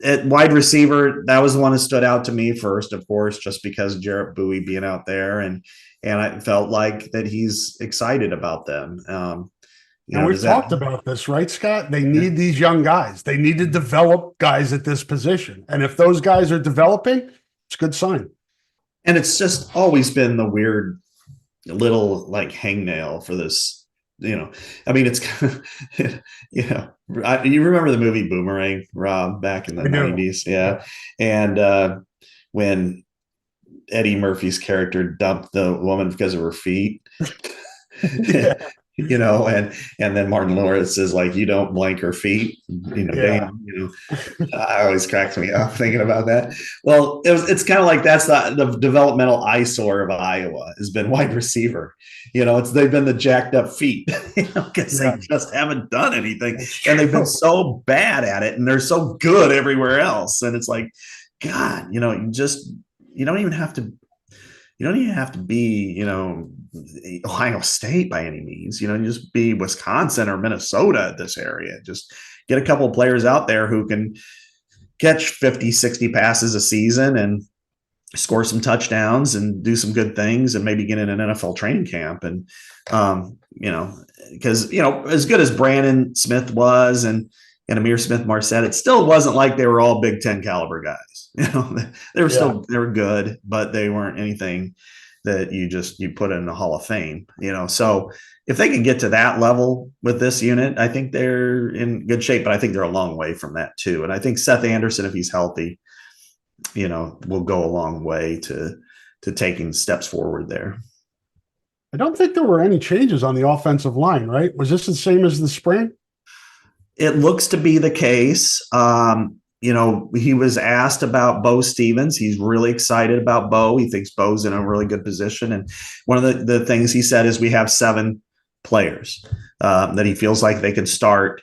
at wide receiver, that was the one that stood out to me first, of course, just because Jarrett Bowie being out there, and I felt like that he's excited about them. And we've talked about this, right, Scott? They need these young guys. They need to develop guys at this position. And if those guys are developing, it's a good sign. And it's just always been the weird little like hangnail for this. I mean, it's you remember the movie Boomerang, Rob, back in the 90s? Yeah. And when Eddie Murphy's character dumped the woman because of her feet. Yeah. And then Martin Lawrence says, like, you don't blank her feet, damn, I always cracks me up thinking about that. Well, it's kind of like that's the developmental eyesore of Iowa has been wide receiver. They've been the jacked up feet, because they just haven't done anything, and they've been so bad at it, and they're so good everywhere else. And it's like, God, you don't even have to be, Ohio State by any means. You just be Wisconsin or Minnesota at this area. Just get a couple of players out there who can catch 50, 60 passes a season and score some touchdowns and do some good things, and maybe get in an NFL training camp. And, because, as good as Brandon Smith was and Amir Smith-Marset, it still wasn't like they were all Big Ten caliber guys. They were they were good, but they weren't anything that you put in the Hall of Fame. So if they can get to that level with this unit, I think they're in good shape. But I think they're a long way from that too. And I think Seth Anderson, if he's healthy, will go a long way to taking steps forward there. I don't think there were any changes on the offensive line, right? Was this the same as the spring? It looks to be the case. He was asked about Bo Stevens. He's really excited about Bo. He thinks Bo's in a really good position. And one of the things he said is we have 7 players that he feels like they could start.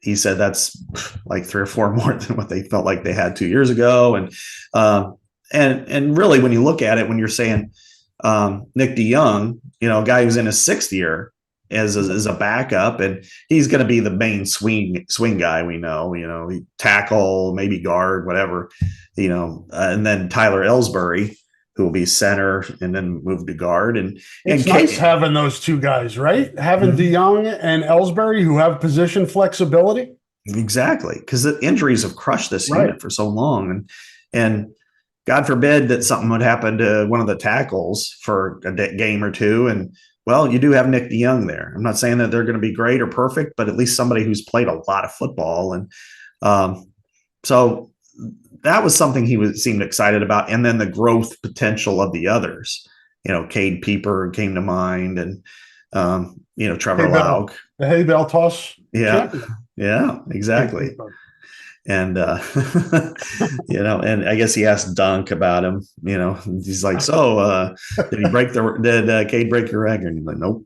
He said that's like 3 or 4 more than what they felt like they had 2 years ago. And really, when you look at it, when you're saying Nick DeYoung, a guy who's in his 6th year, as a backup, and he's going to be the main swing guy. We know, tackle, maybe guard, whatever, and then Tyler Ellsbury, who will be center and then move to guard. And it's nice having those 2 guys, right? Having DeYoung and Ellsbury, who have position flexibility. Exactly, because the injuries have crushed this unit for so long, and God forbid that something would happen to one of the tackles for a game or two. And well, you do have Nick DeYoung there. I'm not saying that they're going to be great or perfect, but at least somebody who's played a lot of football. And so that was something he seemed excited about. And then the growth potential of the others, Cade Pieper came to mind, and, Trevor Lauk. The hay bale toss. Yeah. Champion. Yeah, exactly. And, and I guess he asked Dunk about him, he's like, so, did Cade break your record? And he's like, nope.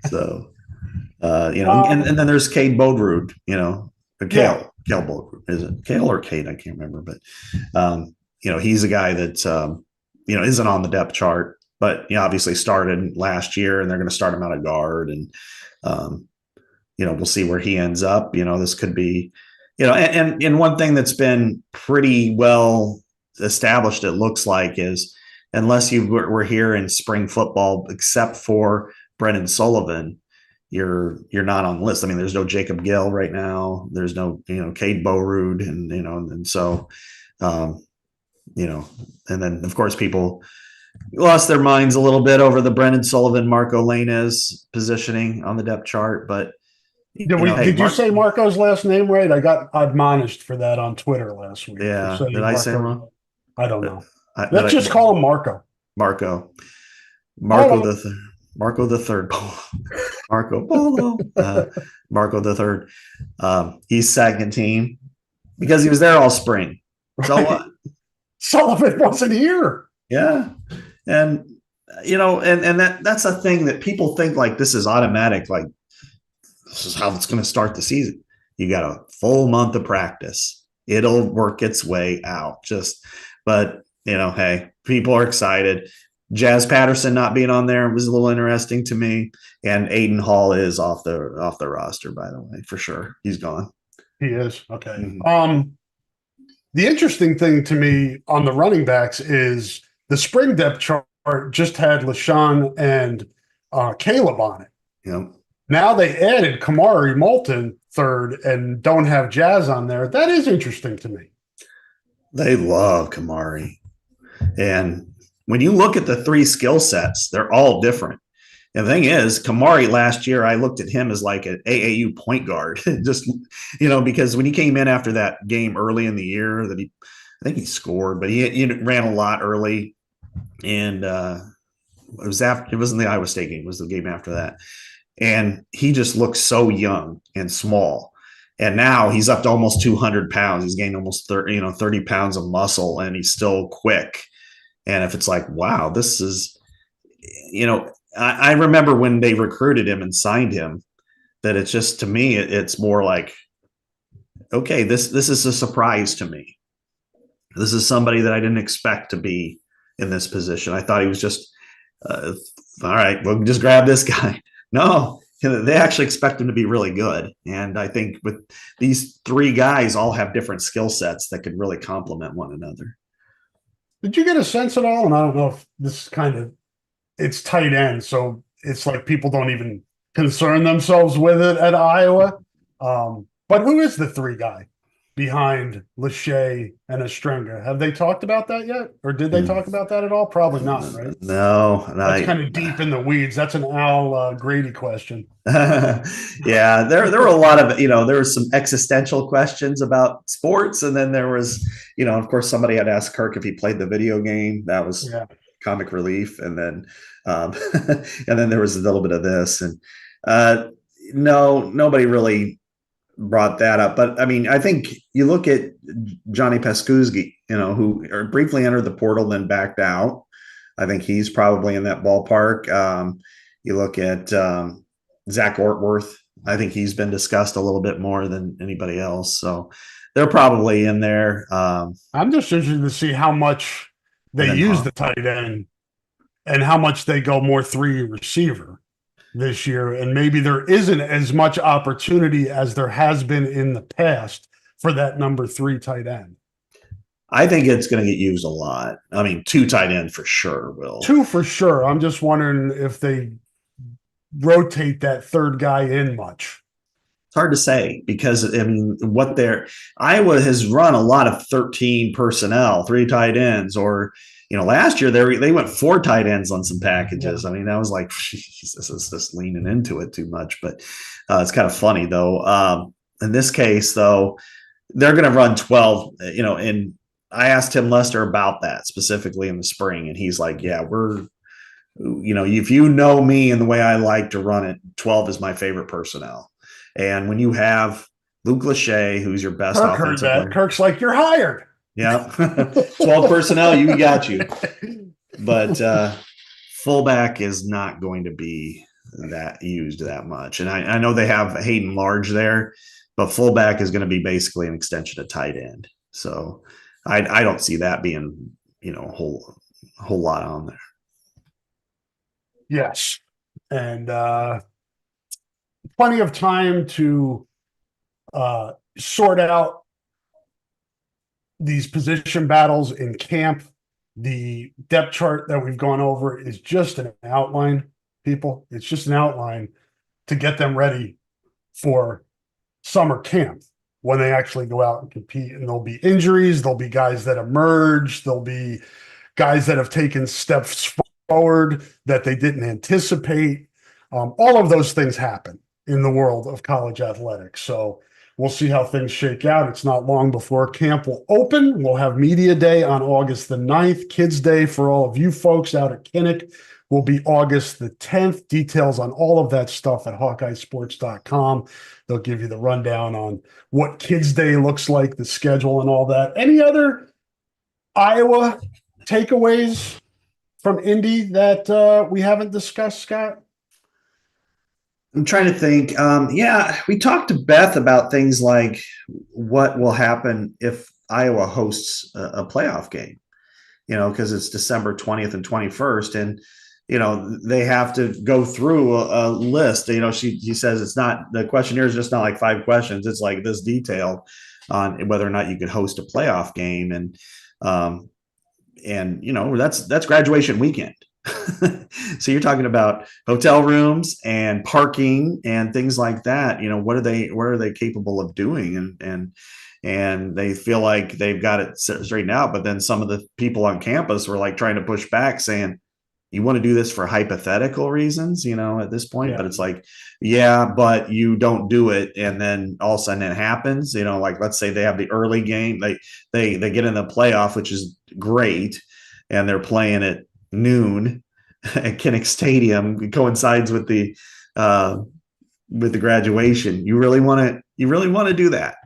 So, and then there's Cade Bodrud, Cale Bodrud, is it Cale or Cade? I can't remember, but, he's a guy that, isn't on the depth chart, but obviously started last year, and they're going to start him out of guard. And, we'll see where he ends up. This could be, and one thing that's been pretty well established, it looks like, is unless you were here in spring football, except for Brendan Sullivan, you're not on the list. I mean, there's no Jacob Gill right now. There's no, Cade Bodrud, and so, and then of course people lost their minds a little bit over the Brendan Sullivan, Marco Lainez positioning on the depth chart, but did you say Marco's last name right? I got admonished for that on Twitter last week. Yeah. Did I say wrong? I don't know. Let's just call him Marco. Marco the third. Marco Polo. Marco the third. He's second team because he was there all spring. So what? Sullivan wasn't here. Yeah. And and that's a thing that people think like this is automatic, like this is how it's going to start the season. You got a full month of practice. It'll work its way out. But hey, people are excited. Jazz Patterson not being on there was a little interesting to me, and Aiden Hall is off the roster, by the way, for sure. He's gone. He is okay. Mm-hmm. The interesting thing to me on the running backs is the spring depth chart just had LaShawn and Caleb on it. Yep. Now they added Kamari Moulton third and don't have Jazz on there. That is interesting to me. They love Kamari. And when you look at the three skill sets, they're all different. And the thing is, Kamari last year, I looked at him as like an AAU point guard, just, because when he came in after that game early in the year I think he scored, but he ran a lot early. And it wasn't the Iowa State game, it was the game after that. And he just looked so young and small. And now he's up to almost 200 pounds. He's gained almost 30 pounds of muscle, and he's still quick. And if it's like, wow, this is, I remember when they recruited him and signed him, that it's just, to me, it's more like, okay, this is a surprise to me. This is somebody that I didn't expect to be in this position. I thought he was just, all right, we'll just grab this guy. No, they actually expect him to be really good. And I think with these three guys all have different skill sets that could really complement one another. Did you get a sense at all? And I don't know if this it's tight end, so it's like people don't even concern themselves with it at Iowa. But who is the three guy behind Lachey and Estrenga? Have they talked about that yet? Or did they talk about that at all? Probably not, right? No. That's kind of deep in the weeds. That's an Al Grady question. Yeah, there were a lot of, there was some existential questions about sports. And then there was, of course, somebody had asked Kirk if he played the video game. That was comic relief. And then, and then there was a little bit of this. And no, nobody really brought that up. But I mean, I think you look at Johnny Peskuski, who briefly entered the portal, then backed out. I think he's probably in that ballpark. You look at Zach Ortworth. I think he's been discussed a little bit more than anybody else. So they're probably in there. I'm just interested to see how much they use the tight end and how much they go more three receiver this year. And maybe there isn't as much opportunity as there has been in the past for that number three tight end. I think it's going to get used a lot. I mean, two tight end for sure will. Two for sure. I'm just wondering if they rotate that third guy in much. It's hard to say because, I mean, Iowa has run a lot of 13 personnel, three tight ends, or, last year they went four tight ends on some packages. Yeah. I mean, I was like, this is just leaning into it too much, but it's kind of funny though. In this case though, they're going to run 12, and I asked Tim Lester about that specifically in the spring, and he's like, yeah, if you know me and the way I like to run it, 12 is my favorite personnel. And when you have Luke Lachey, who's your best offensive player, Kirk's like, you're hired. Yeah. 12 personnel, you got you. But fullback is not going to be that used that much. And I know they have Hayden Large there, but fullback is going to be basically an extension of tight end. So I don't see that being, a whole lot on there. Yes. And plenty of time to sort out these position battles in camp. The depth chart that we've gone over is just an outline, people. It's just an outline to get them ready for summer camp when they actually go out and compete. And there'll be injuries. There'll be guys that emerge. There'll be guys that have taken steps forward that they didn't anticipate. All of those things happen in the world of college athletics. So we'll see how things shake out. It's not long before camp will open. We'll have Media Day on August the 9th. Kids Day for all of you folks out at Kinnick will be August the 10th. Details on all of that stuff at HawkeyeSports.com. They'll give you the rundown on what Kids Day looks like, the schedule and all that. Any other Iowa takeaways from Indy that we haven't discussed, Scott? I'm trying to think. Yeah, we talked to Beth about things like what will happen if Iowa hosts a playoff game, because it's December 20th and 21st. And, they have to go through a list. She says it's not, the questionnaire is just not like 5 questions. It's like this detail on whether or not you could host a playoff game. And that's graduation weekend. So you're talking about hotel rooms and parking and things like that. What are they capable of doing? And they feel like they've got it straightened out. But then some of the people on campus were like trying to push back, saying, you want to do this for hypothetical reasons, at this point. Yeah. But it's like, yeah, but you don't do it, and then all of a sudden it happens. Like, let's say they have the early game, they get in the playoff, which is great, and they're playing at noon at Kinnick Stadium. It coincides with the graduation. You really want to do that.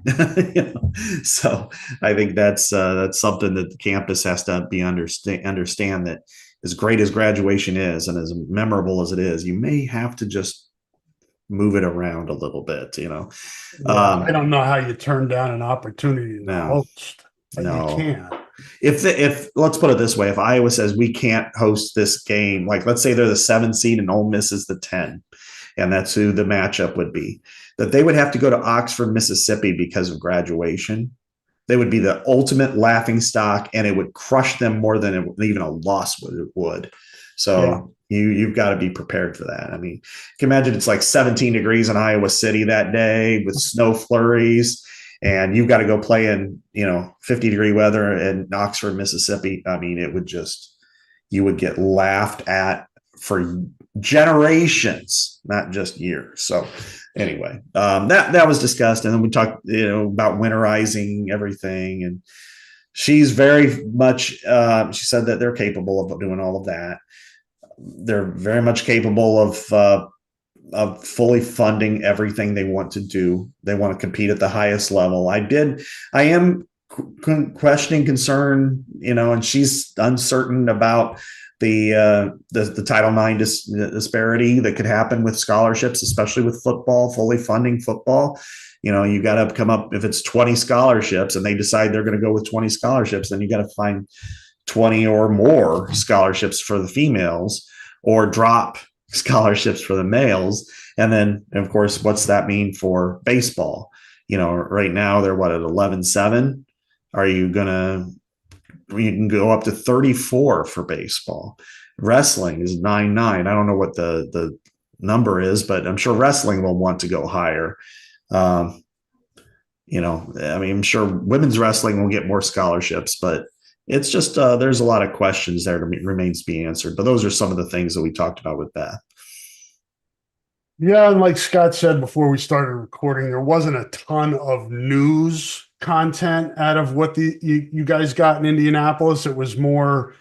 So I think that's something that the campus has to understand that as great as graduation is and as memorable as it is, you may have to just move it around a little bit. I don't know how you turn down an opportunity to host, but no. you can. If let's put it this way, if Iowa says we can't host this game, like let's say they're the 7 seed and Ole Miss is the 10, and that's who the matchup would be, that they would have to go to Oxford, Mississippi because of graduation. They would be the ultimate laughing stock, and it would crush them more than even a loss would. So you've got to be prepared for that. I mean, you can imagine it's like 17 degrees in Iowa City that day with snow flurries, and you've got to go play in 50-degree weather in Oxford, Mississippi. I mean, you would get laughed at for generations, not just years. So anyway, that was discussed, and then we talked about winterizing everything, and she's very much she said that they're capable of doing all of that. They're very much capable of fully funding everything they want to do. They want to compete at the highest level. I am questioning, concern, and she's uncertain about the Title IX disparity that could happen with scholarships, especially with football, fully funding football. You got to come up, if it's 20 scholarships and they decide they're going to go with 20 scholarships, then you got to find 20 or more scholarships for the females, or drop scholarships for the males. And then, of course, what's that mean for baseball? Right now they're at 11-7. Are you can go up to 34 for baseball. Wrestling is 9-9. I don't know what the number is, but I'm sure wrestling will want to go higher. I'm sure women's wrestling will get more scholarships, but it's just there's a lot of questions there remains to be answered. But those are some of the things that we talked about with Beth. Yeah, and like Scott said before we started recording, there wasn't a ton of news content out of what you guys got in Indianapolis. It was more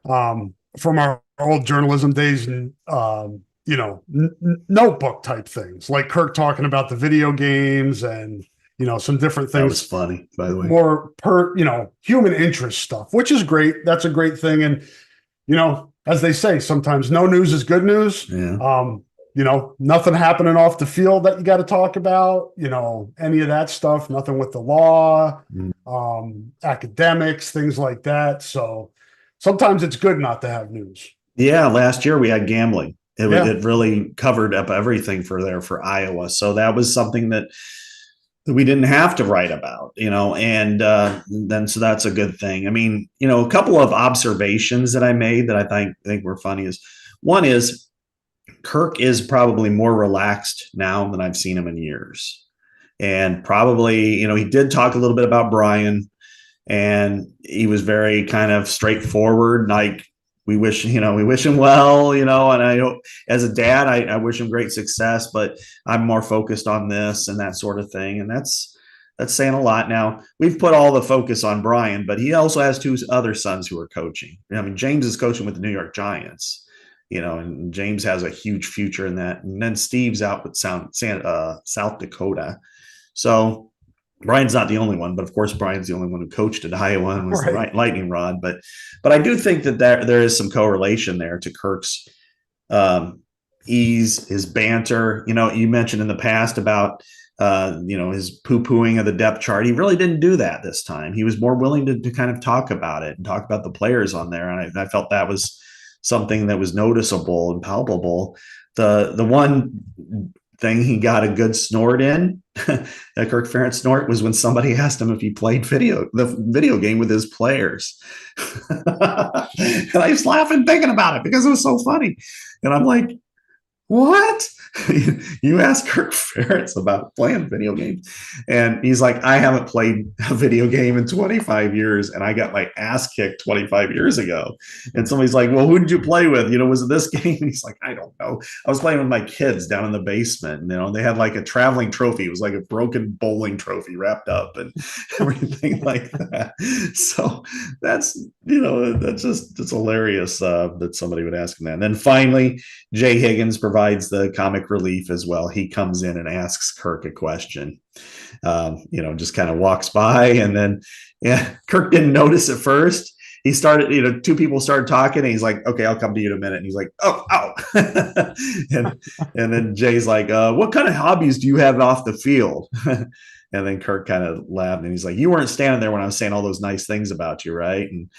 from our old journalism days, and notebook type things, like Kirk talking about the video games and some different things. That was funny, by the way. More human interest stuff, which is great. That's a great thing. And as they say, sometimes no news is good news. Yeah. Nothing happening off the field that you got to talk about, any of that stuff, nothing with the law, academics, things like that. So sometimes it's good not to have news. Yeah. Last year we had gambling. It really covered up everything for Iowa. So that was something that we didn't have to write about, and then, so that's a good thing. I mean, a couple of observations that I made that I think were funny is, one is, Kirk is probably more relaxed now than I've seen him in years. And probably, he did talk a little bit about Brian, and he was very kind of straightforward. Like, we wish him well, and I, as a dad, I wish him great success, but I'm more focused on this and that sort of thing. And that's saying a lot. Now, we've put all the focus on Brian, but he also has 2 other sons who are coaching. I mean, James is coaching with the New York Giants. And James has a huge future in that. And then Steve's out with South Dakota. So, Brian's not the only one, but of course Brian's the only one who coached at Iowa and was Right. the lightning rod. But I do think that there is some correlation there to Kirk's ease, his banter. You mentioned in the past about his poo-pooing of the depth chart. He really didn't do that this time. He was more willing to kind of talk about it and talk about the players on there. And I felt that was something that was noticeable and palpable. The one thing he got a good snort in, a Kirk Ferentz snort, was when somebody asked him if he played the video game with his players. And I was laughing thinking about it because it was so funny. And I'm like, what? You asked Kirk Ferentz about playing video games, and he's like, I haven't played a video game in 25 years, and I got my ass kicked 25 years ago. And somebody's like, well, who did you play with? Was it this game? And he's like, I don't know. I was playing with my kids down in the basement. They had like a traveling trophy. It was like a broken bowling trophy wrapped up and everything like that. So that's it's hilarious that somebody would ask him that. And then finally, Jay Higgins provides the comic relief as well. He comes in and asks Kirk a question, just kind of walks by, and then Kirk didn't notice at first. He started, two people started talking, and he's like, okay, I'll come to you in a minute. And he's like, oh. and then Jay's like, what kind of hobbies do you have off the field? And then Kirk kind of laughed, and he's like, you weren't standing there when I was saying all those nice things about you, right? And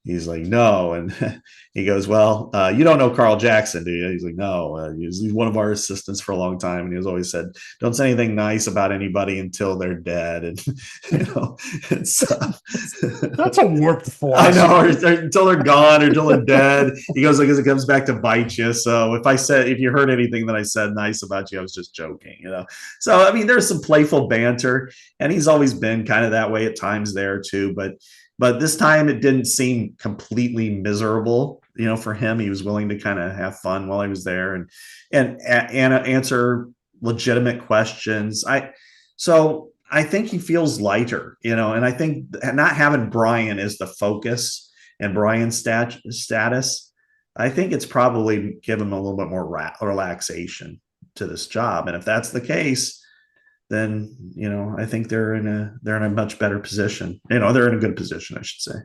he's like, no. And he goes, well, you don't know Carl Jackson, do you? He's like, no. He's one of our assistants for a long time. And he's always said, don't say anything nice about anybody until they're dead. And, it's, That's a warped philosophy. I know, or until they're gone or until they're dead. He goes, because it comes back to bite you. So if you heard anything that I said nice about you, I was just joking, So, there's some playful banter, and he's always been kind of that way at times there too. But this time it didn't seem completely miserable, for him. He was willing to kind of have fun while he was there and answer legitimate questions. So I think he feels lighter, and I think not having Brian as the focus and Brian's status, I think it's probably given him a little bit more relaxation to this job. And if that's the case, then I think they're in a much better position. They're in a good position, I should say.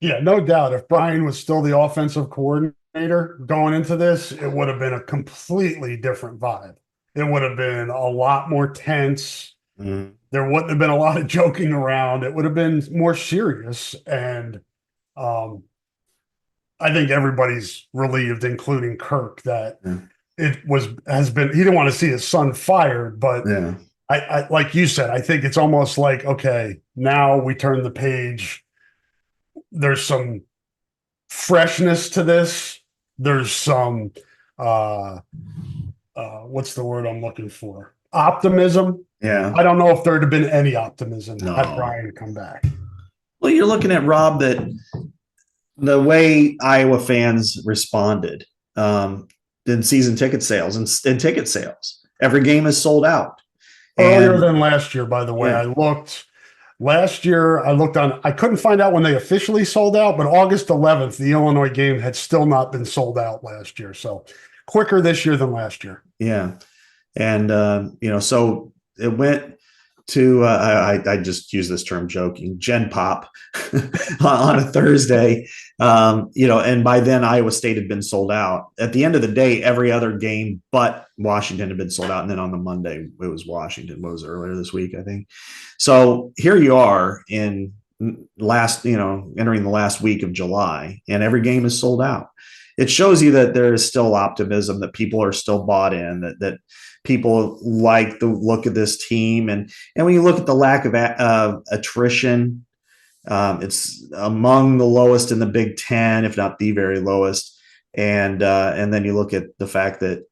Yeah, no doubt. If Brian was still the offensive coordinator going into this, it would have been a completely different vibe. It would have been a lot more tense. Mm-hmm. There wouldn't have been a lot of joking around. It would have been more serious. And I think everybody's relieved, including Kirk, that he didn't want to see his son fired, but yeah. I like you said, I think it's almost like, okay, now we turn the page. There's some freshness to this. There's some, what's the word I'm looking for? Optimism. Yeah. I don't know if there'd have been any optimism had Brian come back. Well, you're looking at, Rob, that the way Iowa fans responded, in season ticket sales and ticket sales. Every game is sold out. Earlier than last year, by the way. Yeah. Last year, I couldn't find out when they officially sold out, but August 11th, the Illinois game had still not been sold out last year. So quicker this year than last year. Yeah. And, so it went to, I just use this term joking, Gen Pop on a Thursday, and by then Iowa State had been sold out. At the end of the day, every other game but Washington had been sold out. And then on the Monday, it was Washington. What was it, earlier this week, I think. So here you are in entering the last week of July, and every game is sold out. It shows you that there is still optimism, that people are still bought in, that people like the look of this team. And when you look at the lack of attrition, it's among the lowest in the Big Ten, if not the very lowest. And then you look at the fact that,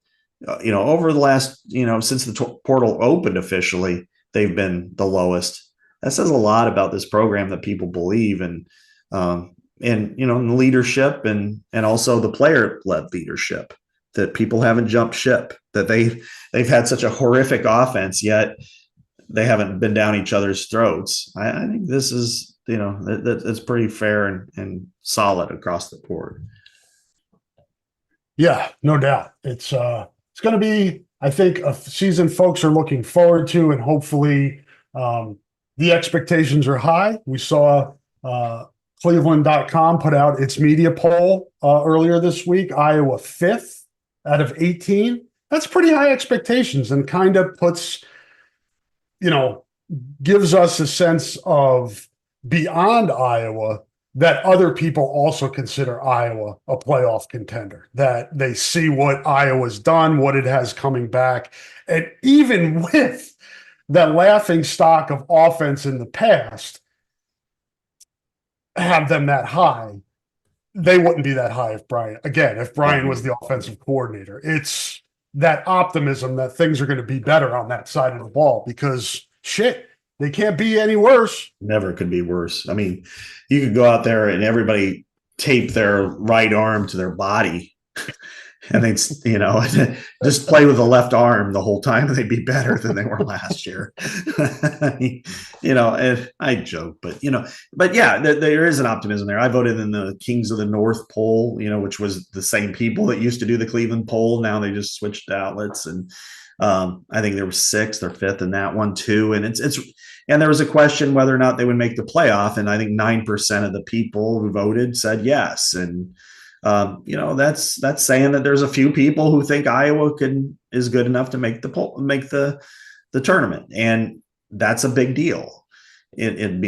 over the last, since the portal opened officially, they've been the lowest. That says a lot about this program, that people believe in, in leadership and also the player-led leadership, that people haven't jumped ship, that they've had such a horrific offense, yet they haven't been down each other's throats. I think this is, it's pretty fair and solid across the board. Yeah, no doubt. It's going to be, I think, a season folks are looking forward to, and hopefully The expectations are high. We saw Cleveland.com put out its media poll earlier this week. Iowa 5th out of 18. That's pretty high expectations and kind of puts, gives us a sense of beyond Iowa that other people also consider Iowa a playoff contender, that they see what Iowa's done, what it has coming back. And even with that laughing stock of offense in the past, have them that high, they wouldn't be that high if Brian was the offensive coordinator. It's that optimism that things are going to be better on that side of the ball because shit, they can't be any worse. Never could be worse. I mean, you could go out there and everybody tape their right arm to their body and they'd, just play with the left arm the whole time and they'd be better than they were last year. And I joke, but yeah, there is an optimism there. I voted in the Kings of the North poll, which was the same people that used to do the Cleveland poll. Now they just switched outlets, and I think they were 6th or 5th in that one too. And and there was a question whether or not they would make the playoff, and I think 9% of the people who voted said yes. And that's saying that there's a few people who think Iowa is good enough to make the tournament, and that's a big deal. It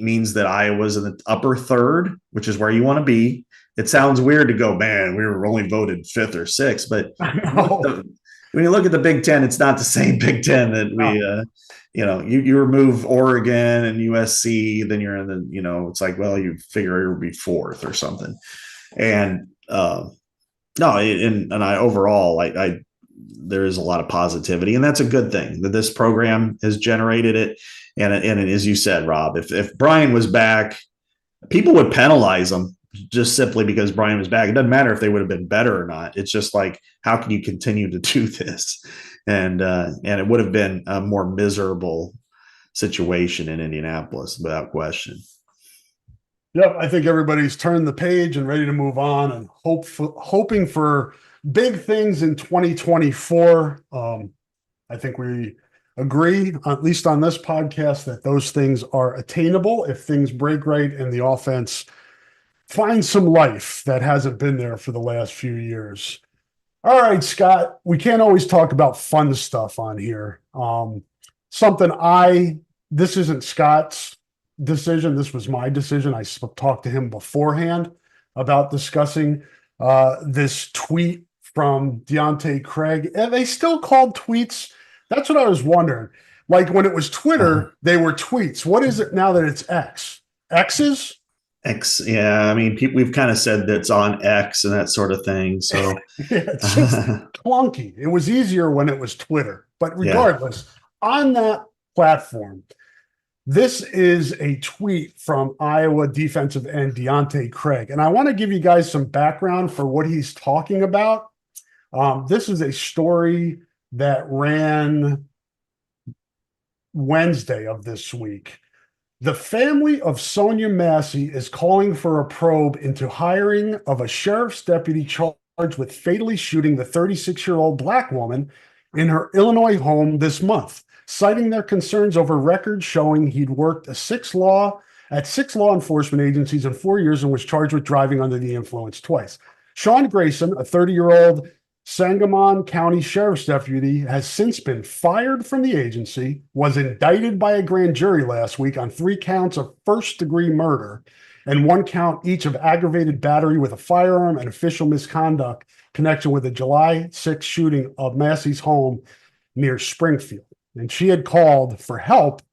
means that Iowa's in the upper third, which is where you want to be. It sounds weird to go, man, we were only voted 5th or 6th, but when you look at the Big Ten, it's not the same Big Ten that you remove Oregon and USC, then you're in the, it's like, well, you figure it would be 4th or something. And overall, there is a lot of positivity, and that's a good thing that this program has generated it. And as you said, Rob, if Brian was back, people would penalize him just simply because Brian was back. It doesn't matter if they would have been better or not. It's just like, how can you continue to do this? And it would have been a more miserable situation in Indianapolis without question. Yep, I think everybody's turned the page and ready to move on and hoping for big things in 2024. I think we agree, at least on this podcast, that those things are attainable if things break right and the offense finds some life that hasn't been there for the last few years. All right, Scott, we can't always talk about fun stuff on here. This isn't Scott's decision. This was my decision. I talked to him beforehand about discussing this tweet from Deontay Craig. And they still called tweets. That's what I was wondering. Like when it was Twitter, they were tweets. What is it now that it's X? X's? X, yeah. I mean, we've kind of said that it's on X and that sort of thing. So it's just clunky. It was easier when it was Twitter. But regardless, on that platform, this is a tweet from Iowa defensive end Deontay Craig. And I want to give you guys some background for what he's talking about. This is a story that ran Wednesday of this week. The family of Sonia Massey is calling for a probe into hiring of a sheriff's deputy charged with fatally shooting the 36-year-old Black woman in her Illinois home this month, citing their concerns over records showing he'd worked at 6 law enforcement agencies in 4 years and was charged with driving under the influence twice. Sean Grayson, a 30-year-old Sangamon County Sheriff's deputy, has since been fired from the agency, was indicted by a grand jury last week on 3 counts of first-degree murder and 1 count each of aggravated battery with a firearm and official misconduct connection with the July 6th shooting of Massey's home near Springfield. And she had called for help,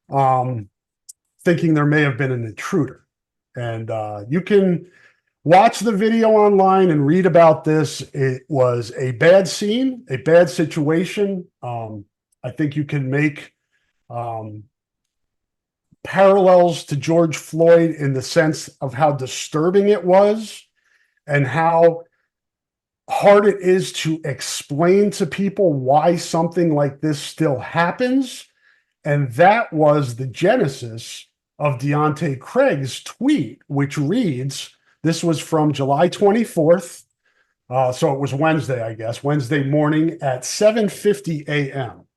thinking there may have been an intruder. And you can watch the video online and read about this. It was a bad scene, a bad situation. I think you can make parallels to George Floyd in the sense of how disturbing it was and how hard it is to explain to people why something like this still happens. And that was the genesis of Deontay Craig's tweet, which reads, this was from July 24th. So it was Wednesday, I guess, Wednesday morning at 7:50 a.m.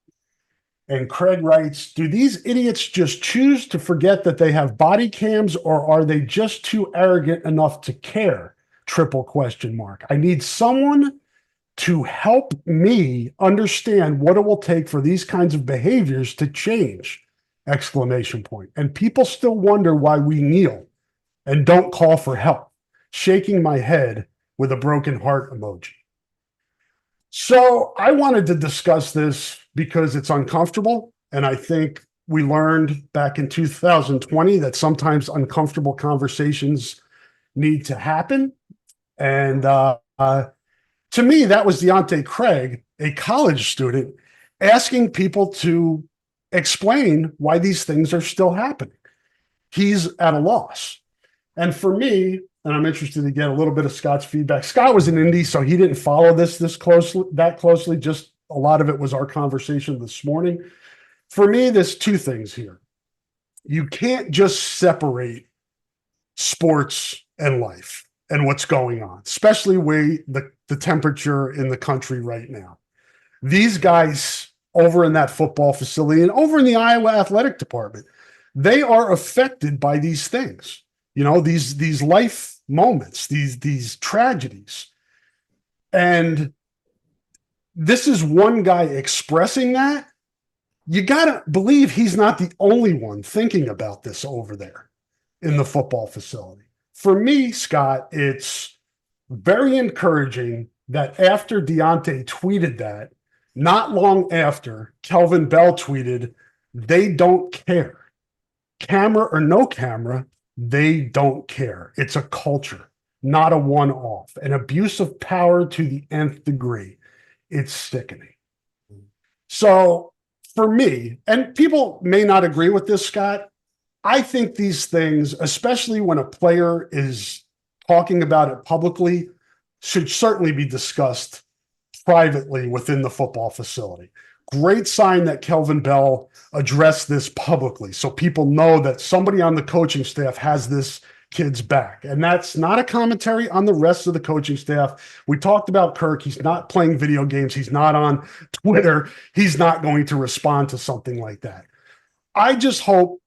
And Craig writes, do these idiots just choose to forget that they have body cams, or are they just too arrogant enough to care? Triple question mark. I need someone to help me understand what it will take for these kinds of behaviors to change. Exclamation point. And people still wonder why we kneel and don't call for help. Shaking my head with a broken heart emoji. So I wanted to discuss this because it's uncomfortable. And I think we learned back in 2020 that sometimes uncomfortable conversations need to happen. And to me, that was Deontay Craig, a college student, asking people to explain why these things are still happening. He's at a loss. And for me, and I'm interested to get a little bit of Scott's feedback. Scott was in Indy, so he didn't follow this closely. Just a lot of it was our conversation this morning. For me, there's two things here. You can't just separate sports and life and what's going on, especially the temperature in the country right now. These guys over in that football facility and over in the Iowa athletic department, they are affected by these things. You know, these life moments, these tragedies. And this is one guy expressing that. You got to believe he's not the only one thinking about this over there in the football facility. For me, Scott, it's very encouraging that after Deontay tweeted that, not long after, Kelvin Bell tweeted, they don't care. Camera or no camera, they don't care. It's a culture, not a one-off. An abuse of power to the nth degree. It's sickening. So for me, and people may not agree with this, Scott, I think these things, especially when a player is talking about it publicly, should certainly be discussed privately within the football facility. Great sign that Kelvin Bell addressed this publicly so people know that somebody on the coaching staff has this kid's back. And that's not a commentary on the rest of the coaching staff. We talked about Kirk. He's not playing video games. He's not on Twitter. He's not going to respond to something like that. I just hope,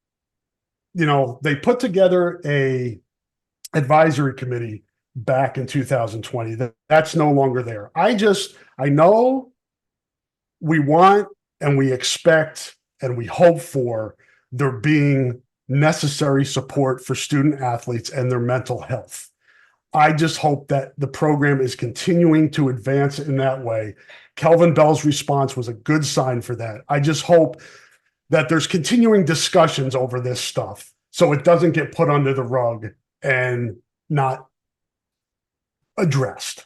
they put together a advisory committee back in 2020. That's no longer there. I know we want and we expect and we hope for there being necessary support for student athletes and their mental health. I just hope that the program is continuing to advance in that way. Kelvin Bell's response was a good sign for that. I just hope that there's continuing discussions over this stuff so it doesn't get put under the rug and not addressed.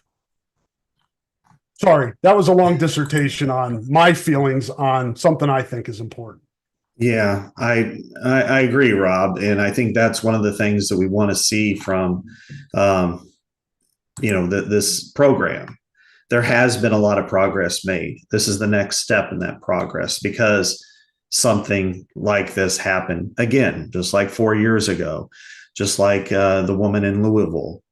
Sorry, that was a long dissertation on my feelings on something I think is important. Yeah, I agree, Rob, and I think that's one of the things that we want to see from, this program. There has been a lot of progress made. This is the next step in that progress because something like this happened again, just like 4 years ago, just like the woman in Louisville,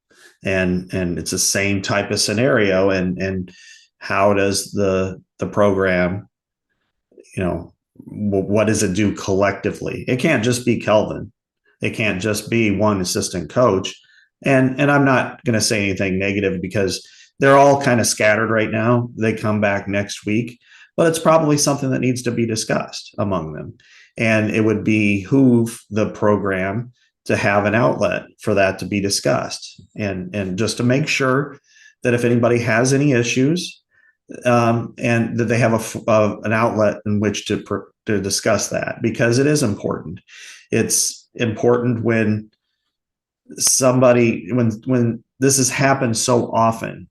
and it's the same type of scenario. And how does the program, what does it do collectively? It can't just be Kelvin. It can't just be one assistant coach. And I'm not going to say anything negative because they're all kind of scattered right now. They come back next week, but it's probably something that needs to be discussed among them. And it would behoove the program to have an outlet for that to be discussed. And just to make sure that if anybody has any issues, and that they have an outlet in which to discuss that, because it is important. It's important when this has happened so often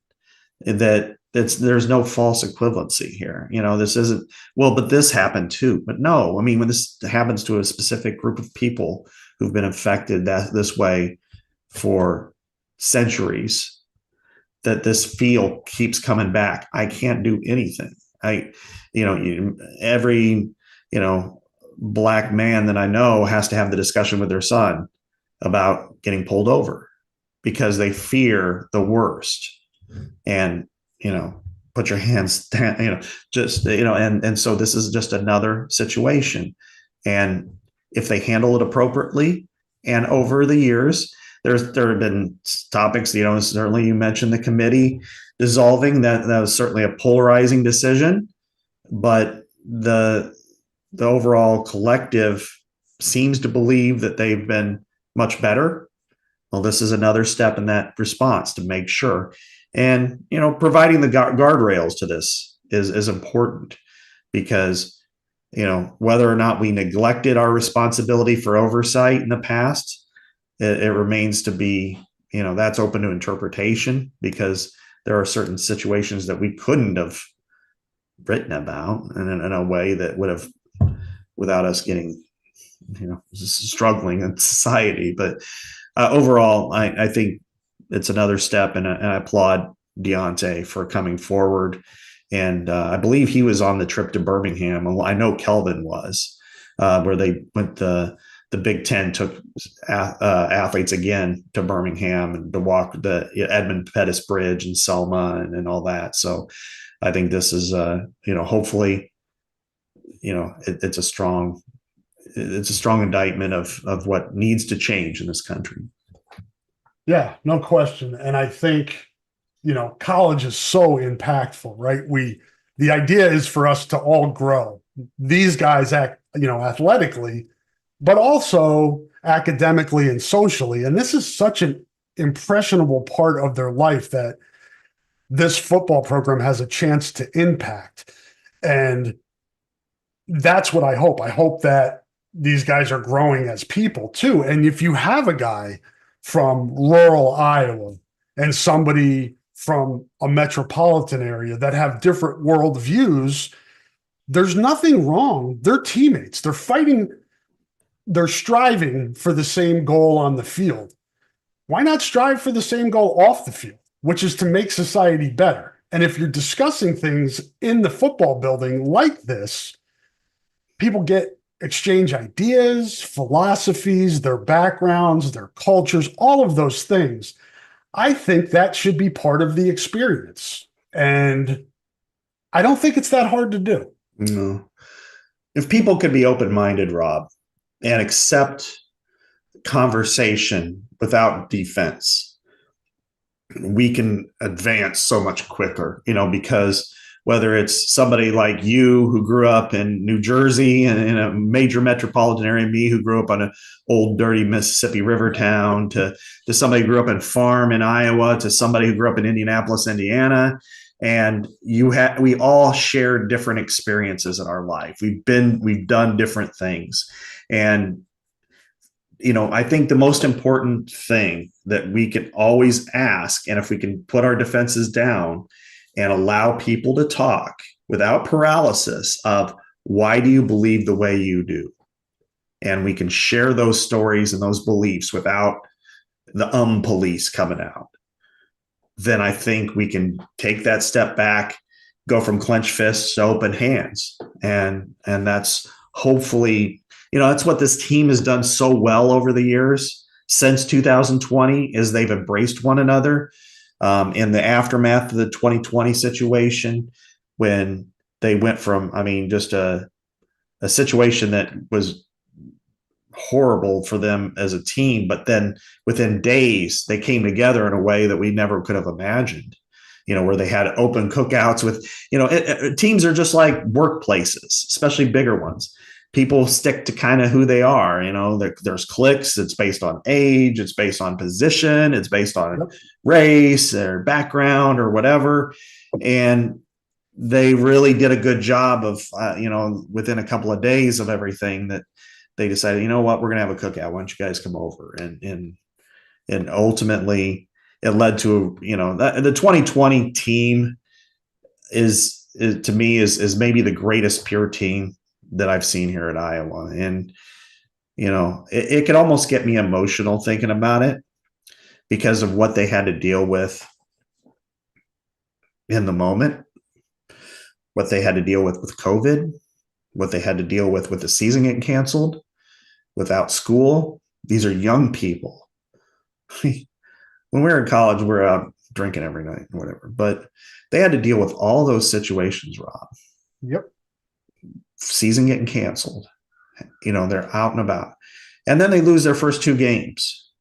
that there's no false equivalency here. This isn't, well, but this happened too. But no, I mean, when this happens to a specific group of people who've been affected this way for centuries, that this feel keeps coming back. I can't do anything. Every black man that I know has to have the discussion with their son about getting pulled over because they fear the worst. And, put your hands down, just, and so this is just another situation. And if they handle it appropriately, and over the years, there have been topics, certainly you mentioned the committee dissolving, that was certainly a polarizing decision, but the overall collective seems to believe that they've been much better. Well, this is another step in that response to make sure. And, providing the guardrails to this is important, because, whether or not we neglected our responsibility for oversight in the past, it remains to be, that's open to interpretation, because there are certain situations that we couldn't have written about in a way that would have, without us getting, struggling in society. But overall, I think it's another step, and I applaud Deontay for coming forward. And I believe he was on the trip to Birmingham. I know Kelvin was, where they went, the Big Ten took athletes again to Birmingham and to walk the Edmund Pettus Bridge and Selma and all that. So I think this is, hopefully, it's a strong indictment of what needs to change in this country. Yeah, no question. And I think, college is so impactful, right? The idea is for us to all grow. These guys act, athletically, but also academically and socially. And this is such an impressionable part of their life that this football program has a chance to impact. And that's what I hope. I hope that these guys are growing as people too. And if you have a guy from rural Iowa and somebody from a metropolitan area that have different worldviews, there's nothing wrong. They're teammates. They're fighting. They're striving for the same goal on the field. Why not strive for the same goal off the field, which is to make society better? And if you're discussing things in the football building like this, people exchange ideas, philosophies, their backgrounds, their cultures, all of those things. I think that should be part of the experience. And I don't think it's that hard to do. No. If people could be open-minded, Rob, and accept conversation without defense, we can advance so much quicker, because whether it's somebody like you who grew up in New Jersey and in a major metropolitan area, me who grew up on an old dirty Mississippi River town, to somebody who grew up in farm in Iowa, to somebody who grew up in Indianapolis, Indiana. And we all shared different experiences in our life. We've done different things. And, I think the most important thing that we can always ask, and if we can put our defenses down and allow people to talk without paralysis of, why do you believe the way you do? And we can share those stories and those beliefs without the police coming out. Then I think we can take that step back, go from clenched fists to open hands. And that's hopefully, that's what this team has done so well over the years since 2020, is they've embraced one another. In the aftermath of the 2020 situation, when they went from, just a situation that was horrible for them as a team, but then within days they came together in a way that we never could have imagined, where they had open cookouts with, teams are just like workplaces, especially bigger ones. People stick to kind of who they are. There's cliques. It's based on age. It's based on position. It's based on race or background or whatever. And they really did a good job of, within a couple of days of everything, that they decided, we're going to have a cookout. Why don't you guys come over? And ultimately it led to, the 2020 team is to me is maybe the greatest pure team that I've seen here at Iowa. And, it could almost get me emotional thinking about it, because of what they had to deal with in the moment, what they had to deal with COVID, what they had to deal with the season getting canceled, without school. These are young people. When we were in college, we're drinking every night or whatever. But they had to deal with all those situations, Rob. Yep. Season getting canceled. They're out and about. And then they lose their first 2 games.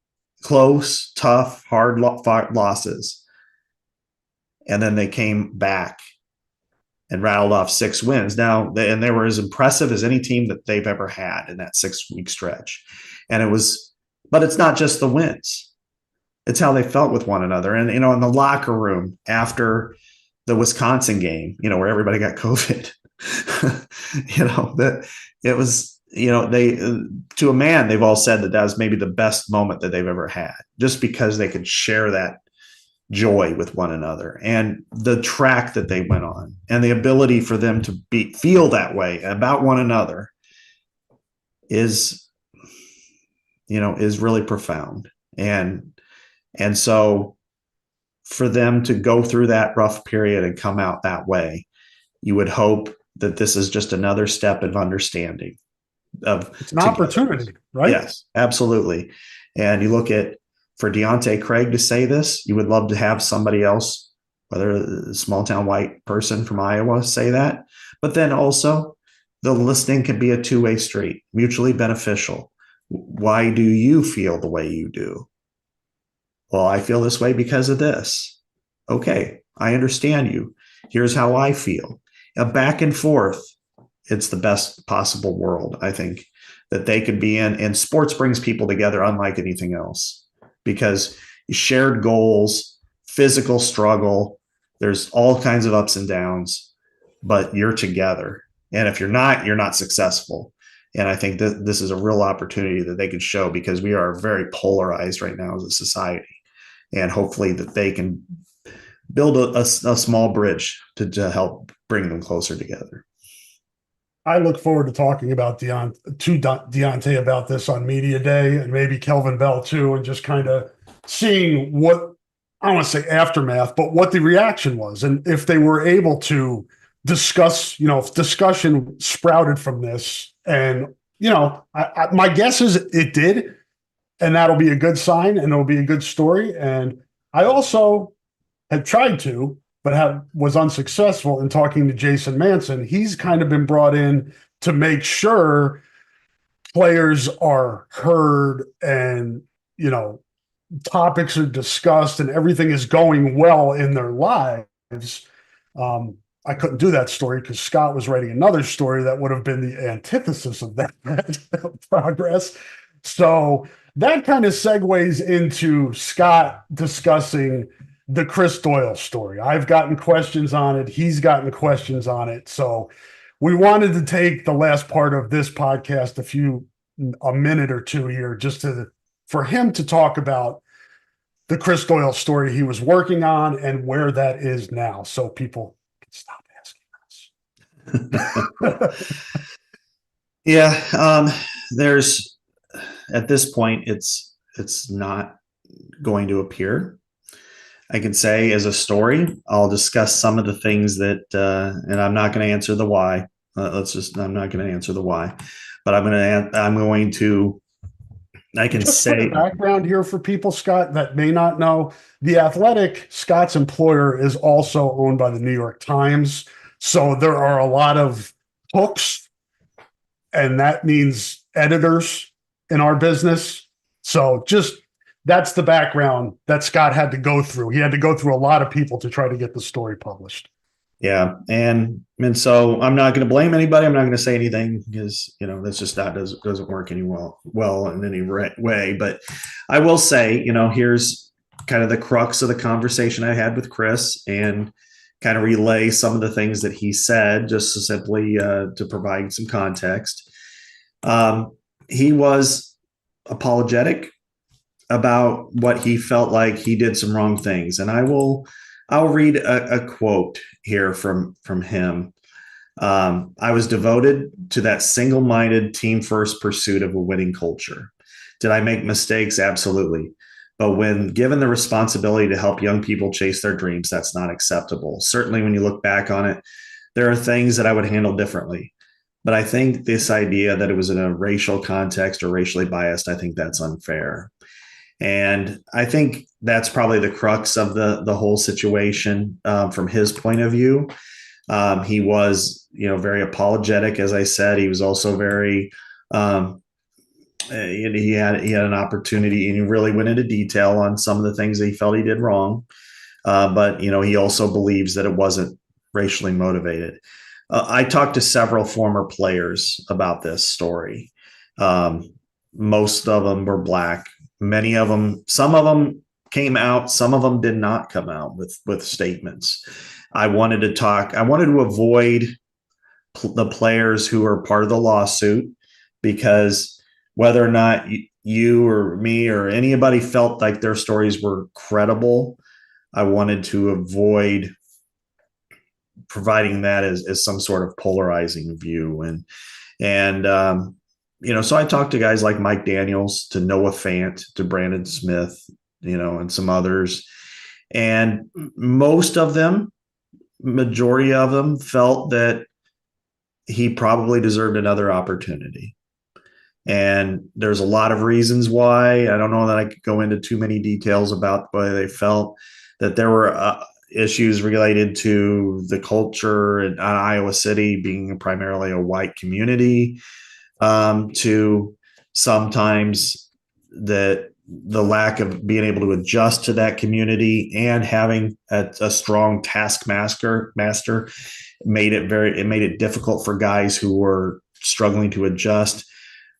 Close, tough, hard losses. And then they came back and rattled off 6 wins. Now, they were as impressive as any team that they've ever had in that 6-week stretch. But it's not just the wins. It's how they felt with one another. And, in the locker room after the Wisconsin game, where everybody got COVID, that it was, they, to a man, they've all said that was maybe the best moment that they've ever had, just because they could share that joy with one another, and the track that they went on, and the ability for them to feel that way about one another is really profound. And so for them to go through that rough period and come out that way, you would hope that this is just another step of understanding it's an opportunity, right? Yes, absolutely. And you look at, for Deontay Craig to say this, you would love to have somebody else, whether a small town white person from Iowa, say that. But then also, the listening can be a 2-way street, mutually beneficial. Why do you feel the way you do? Well, I feel this way because of this. Okay, I understand you. Here's how I feel. A back and forth. It's the best possible world, I think, that they could be in. And sports brings people together unlike anything else, because shared goals, physical struggle, there's all kinds of ups and downs, but you're together. And if you're not successful. And I think that this is a real opportunity that they could show, because we are very polarized right now as a society. And hopefully that they can build a small bridge to help bring them closer together. I look forward to talking about Deontay about this on Media Day, and maybe Kelvin Bell too, and just kind of seeing what, I don't want to say aftermath, but what the reaction was, and if they were able to discuss, if discussion sprouted from this. And my guess is it did, and that'll be a good sign, and it'll be a good story. And I also had tried to, but was unsuccessful in talking to Jason Manson. He's kind of been brought in to make sure players are heard, and topics are discussed, and everything is going well in their lives. I couldn't do that story because Scott was writing another story that would have been the antithesis of that progress. So that kind of segues into Scott discussing the Chris Doyle story. I've gotten questions on it. He's gotten questions on it. So we wanted to take the last part of this podcast, a minute or two here, just for him to talk about the Chris Doyle story he was working on and where that is now, so people can stop asking us. Yeah. There's, at this point, it's not going to appear. I can say as a story, I'll discuss some of the things that, and I'm not going to answer the why. I'm not going to answer the why, but I can just say background here for people, Scott, that may not know. The Athletic, Scott's employer, is also owned by the New York Times. So there are a lot of hooks, and that means editors in our business. So that's the background that Scott had to go through. He had to go through a lot of people to try to get the story published. Yeah. And so I'm not going to blame anybody. I'm not going to say anything, because, that's just doesn't work any well in any way. But I will say, here's kind of the crux of the conversation I had with Chris, and kind of relay some of the things that he said, just simply to provide some context. He was apologetic about what he felt like he did some wrong things. And I'll read a quote here from him. I was devoted to that single-minded team-first pursuit of a winning culture. Did I make mistakes? Absolutely. But when given the responsibility to help young people chase their dreams, that's not acceptable. Certainly, when you look back on it, there are things that I would handle differently. But I think this idea that it was in a racial context or racially biased, I think that's unfair. And I think that's probably the crux of the whole situation from his point of view. He was, very apologetic, as I said. He was also very, he had an opportunity, and he really went into detail on some of the things that he felt he did wrong. But he also believes that it wasn't racially motivated. I talked to several former players about this story. Most of them were Black. Many of them, some of them came out, some of them did not come out with statements. I wanted to avoid the players who are part of the lawsuit, because whether or not you or me or anybody felt like their stories were credible, I wanted to avoid providing that as some sort of polarizing view. So I talked to guys like Mike Daniels, to Noah Fant, to Brandon Smith, and some others. And majority of them felt that he probably deserved another opportunity. And there's a lot of reasons why. I don't know that I could go into too many details about why they felt that there were issues related to the culture in Iowa City being primarily a white community, to sometimes that the lack of being able to adjust to that community and having a strong taskmaster made it difficult for guys who were struggling to adjust.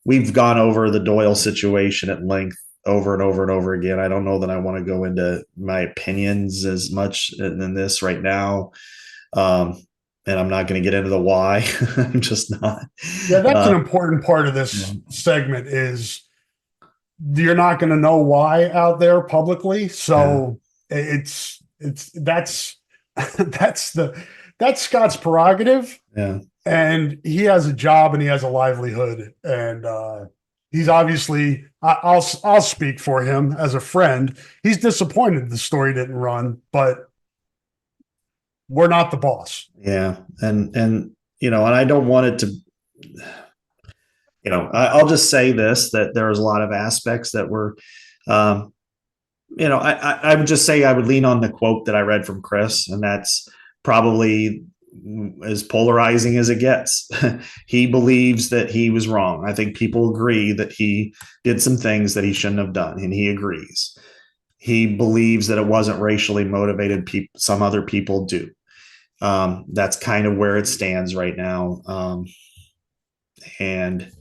We've gone over the Doyle situation at length over and over and over again. I don't know that I want to go into my opinions as much in this right now. And I'm not going to get into the why. I'm just not. Yeah, that's an important part of this segment is you're not going to know why out there publicly. So it's that's Scott's prerogative. Yeah. And he has a job and he has a livelihood. And he's obviously, I'll speak for him as a friend. He's disappointed the story didn't run, but we're not the boss. Yeah. And I don't want it to, I'll just say this, that there was a lot of aspects that were, I would just say I would lean on the quote that I read from Chris, and that's probably as polarizing as it gets. He believes that he was wrong. I think people agree that he did some things that he shouldn't have done, and he agrees. He believes that it wasn't racially motivated. Some other people do. That's kind of where it stands right now. And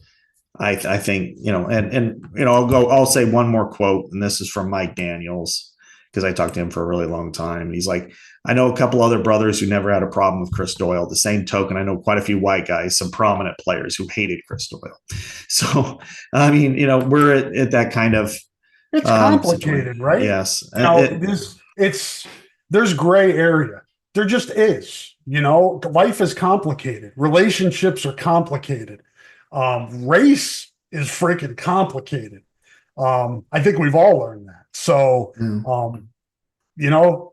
I think, I'll say one more quote, and this is from Mike Daniels, because I talked to him for a really long time. He's like, I know a couple other brothers who never had a problem with Chris Doyle. At the same token, I know quite a few white guys, some prominent players who hated Chris Doyle. So, I mean, we're at that kind of. It's complicated, right? Yes. There's gray area. There just is, life is complicated. Relationships are complicated. Race is freaking complicated. I think we've all learned that. So,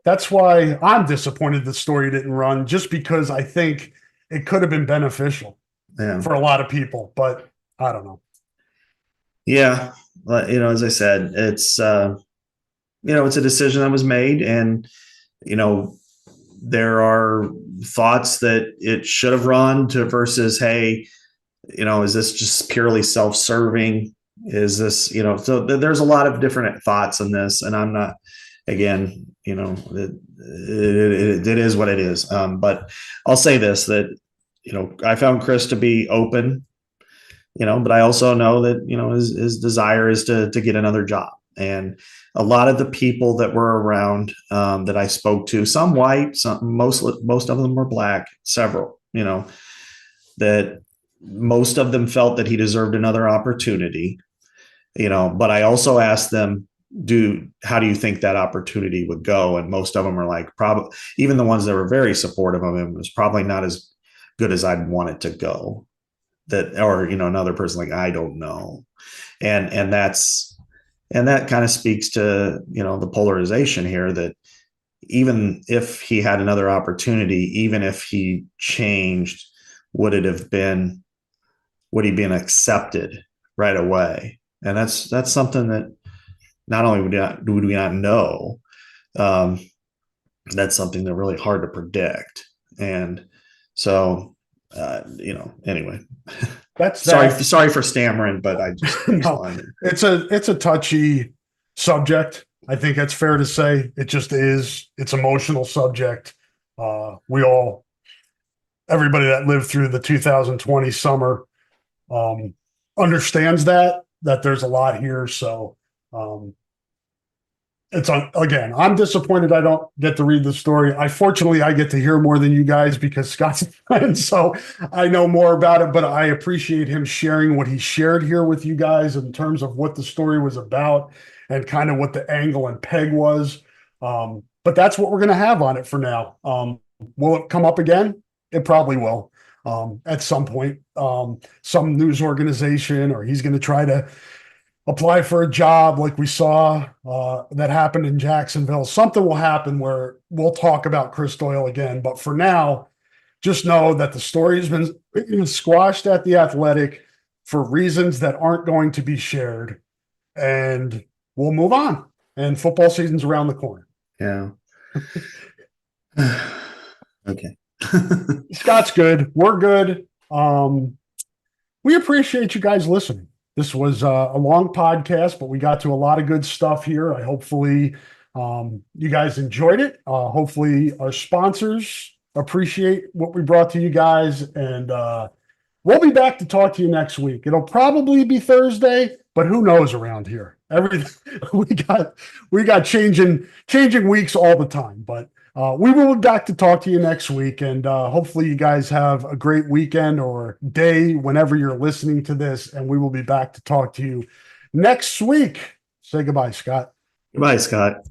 that's why I'm disappointed the story didn't run, just because I think it could have been beneficial for a lot of people, but I don't know. Yeah. As I said, it's a decision that was made, and, there are thoughts that it should have run versus, hey, is this just purely self-serving? Is this, so there's a lot of different thoughts on this, and I'm not, again, it is what it is. But I'll say this, that, I found Chris to be open, but I also know that, his desire is to get another job. And a lot of the people that were around, that I spoke to, some white, most of them were Black, several, that most of them felt that he deserved another opportunity, but I also asked them, how do you think that opportunity would go? And most of them are like, probably, even the ones that were very supportive of him, was probably not as good as I'd want it to go. Or another person like, I don't know. And that kind of speaks to, the polarization here, that even if he had another opportunity, even if he changed, would he been accepted right away? And that's something that, not only do we not know, that's something that's really hard to predict. And so, anyway, That's sorry for stammering, but I just no, it's a touchy subject. I think that's fair to say. It just is. It's emotional subject. Everybody that lived through the 2020 summer understands that there's a lot here. So again, I'm disappointed I don't get to read the story. Fortunately I get to hear more than you guys because Scott's a friend, so I know more about it, but I appreciate him sharing what he shared here with you guys in terms of what the story was about and kind of what the angle and peg was. But that's what we're going to have on it for now. Will it come up again? It probably will at some point. Some news organization, or he's going to try to apply for a job like we saw that happened in Jacksonville. Something will happen where we'll talk about Chris Doyle again. But for now, just know that the story has been squashed at The Athletic for reasons that aren't going to be shared. And we'll move on. And football season's around the corner. Yeah. Okay. Scott's good. We're good. We appreciate you guys listening. This was a long podcast, but we got to a lot of good stuff here. Hopefully you guys enjoyed it. Hopefully our sponsors appreciate what we brought to you guys. And we'll be back to talk to you next week. It'll probably be Thursday, but who knows around here? Everything we got changing weeks all the time. But we will be back to talk to you next week, and hopefully you guys have a great weekend or day whenever you're listening to this, and we will be back to talk to you next week. Say goodbye, Scott. Goodbye, Scott.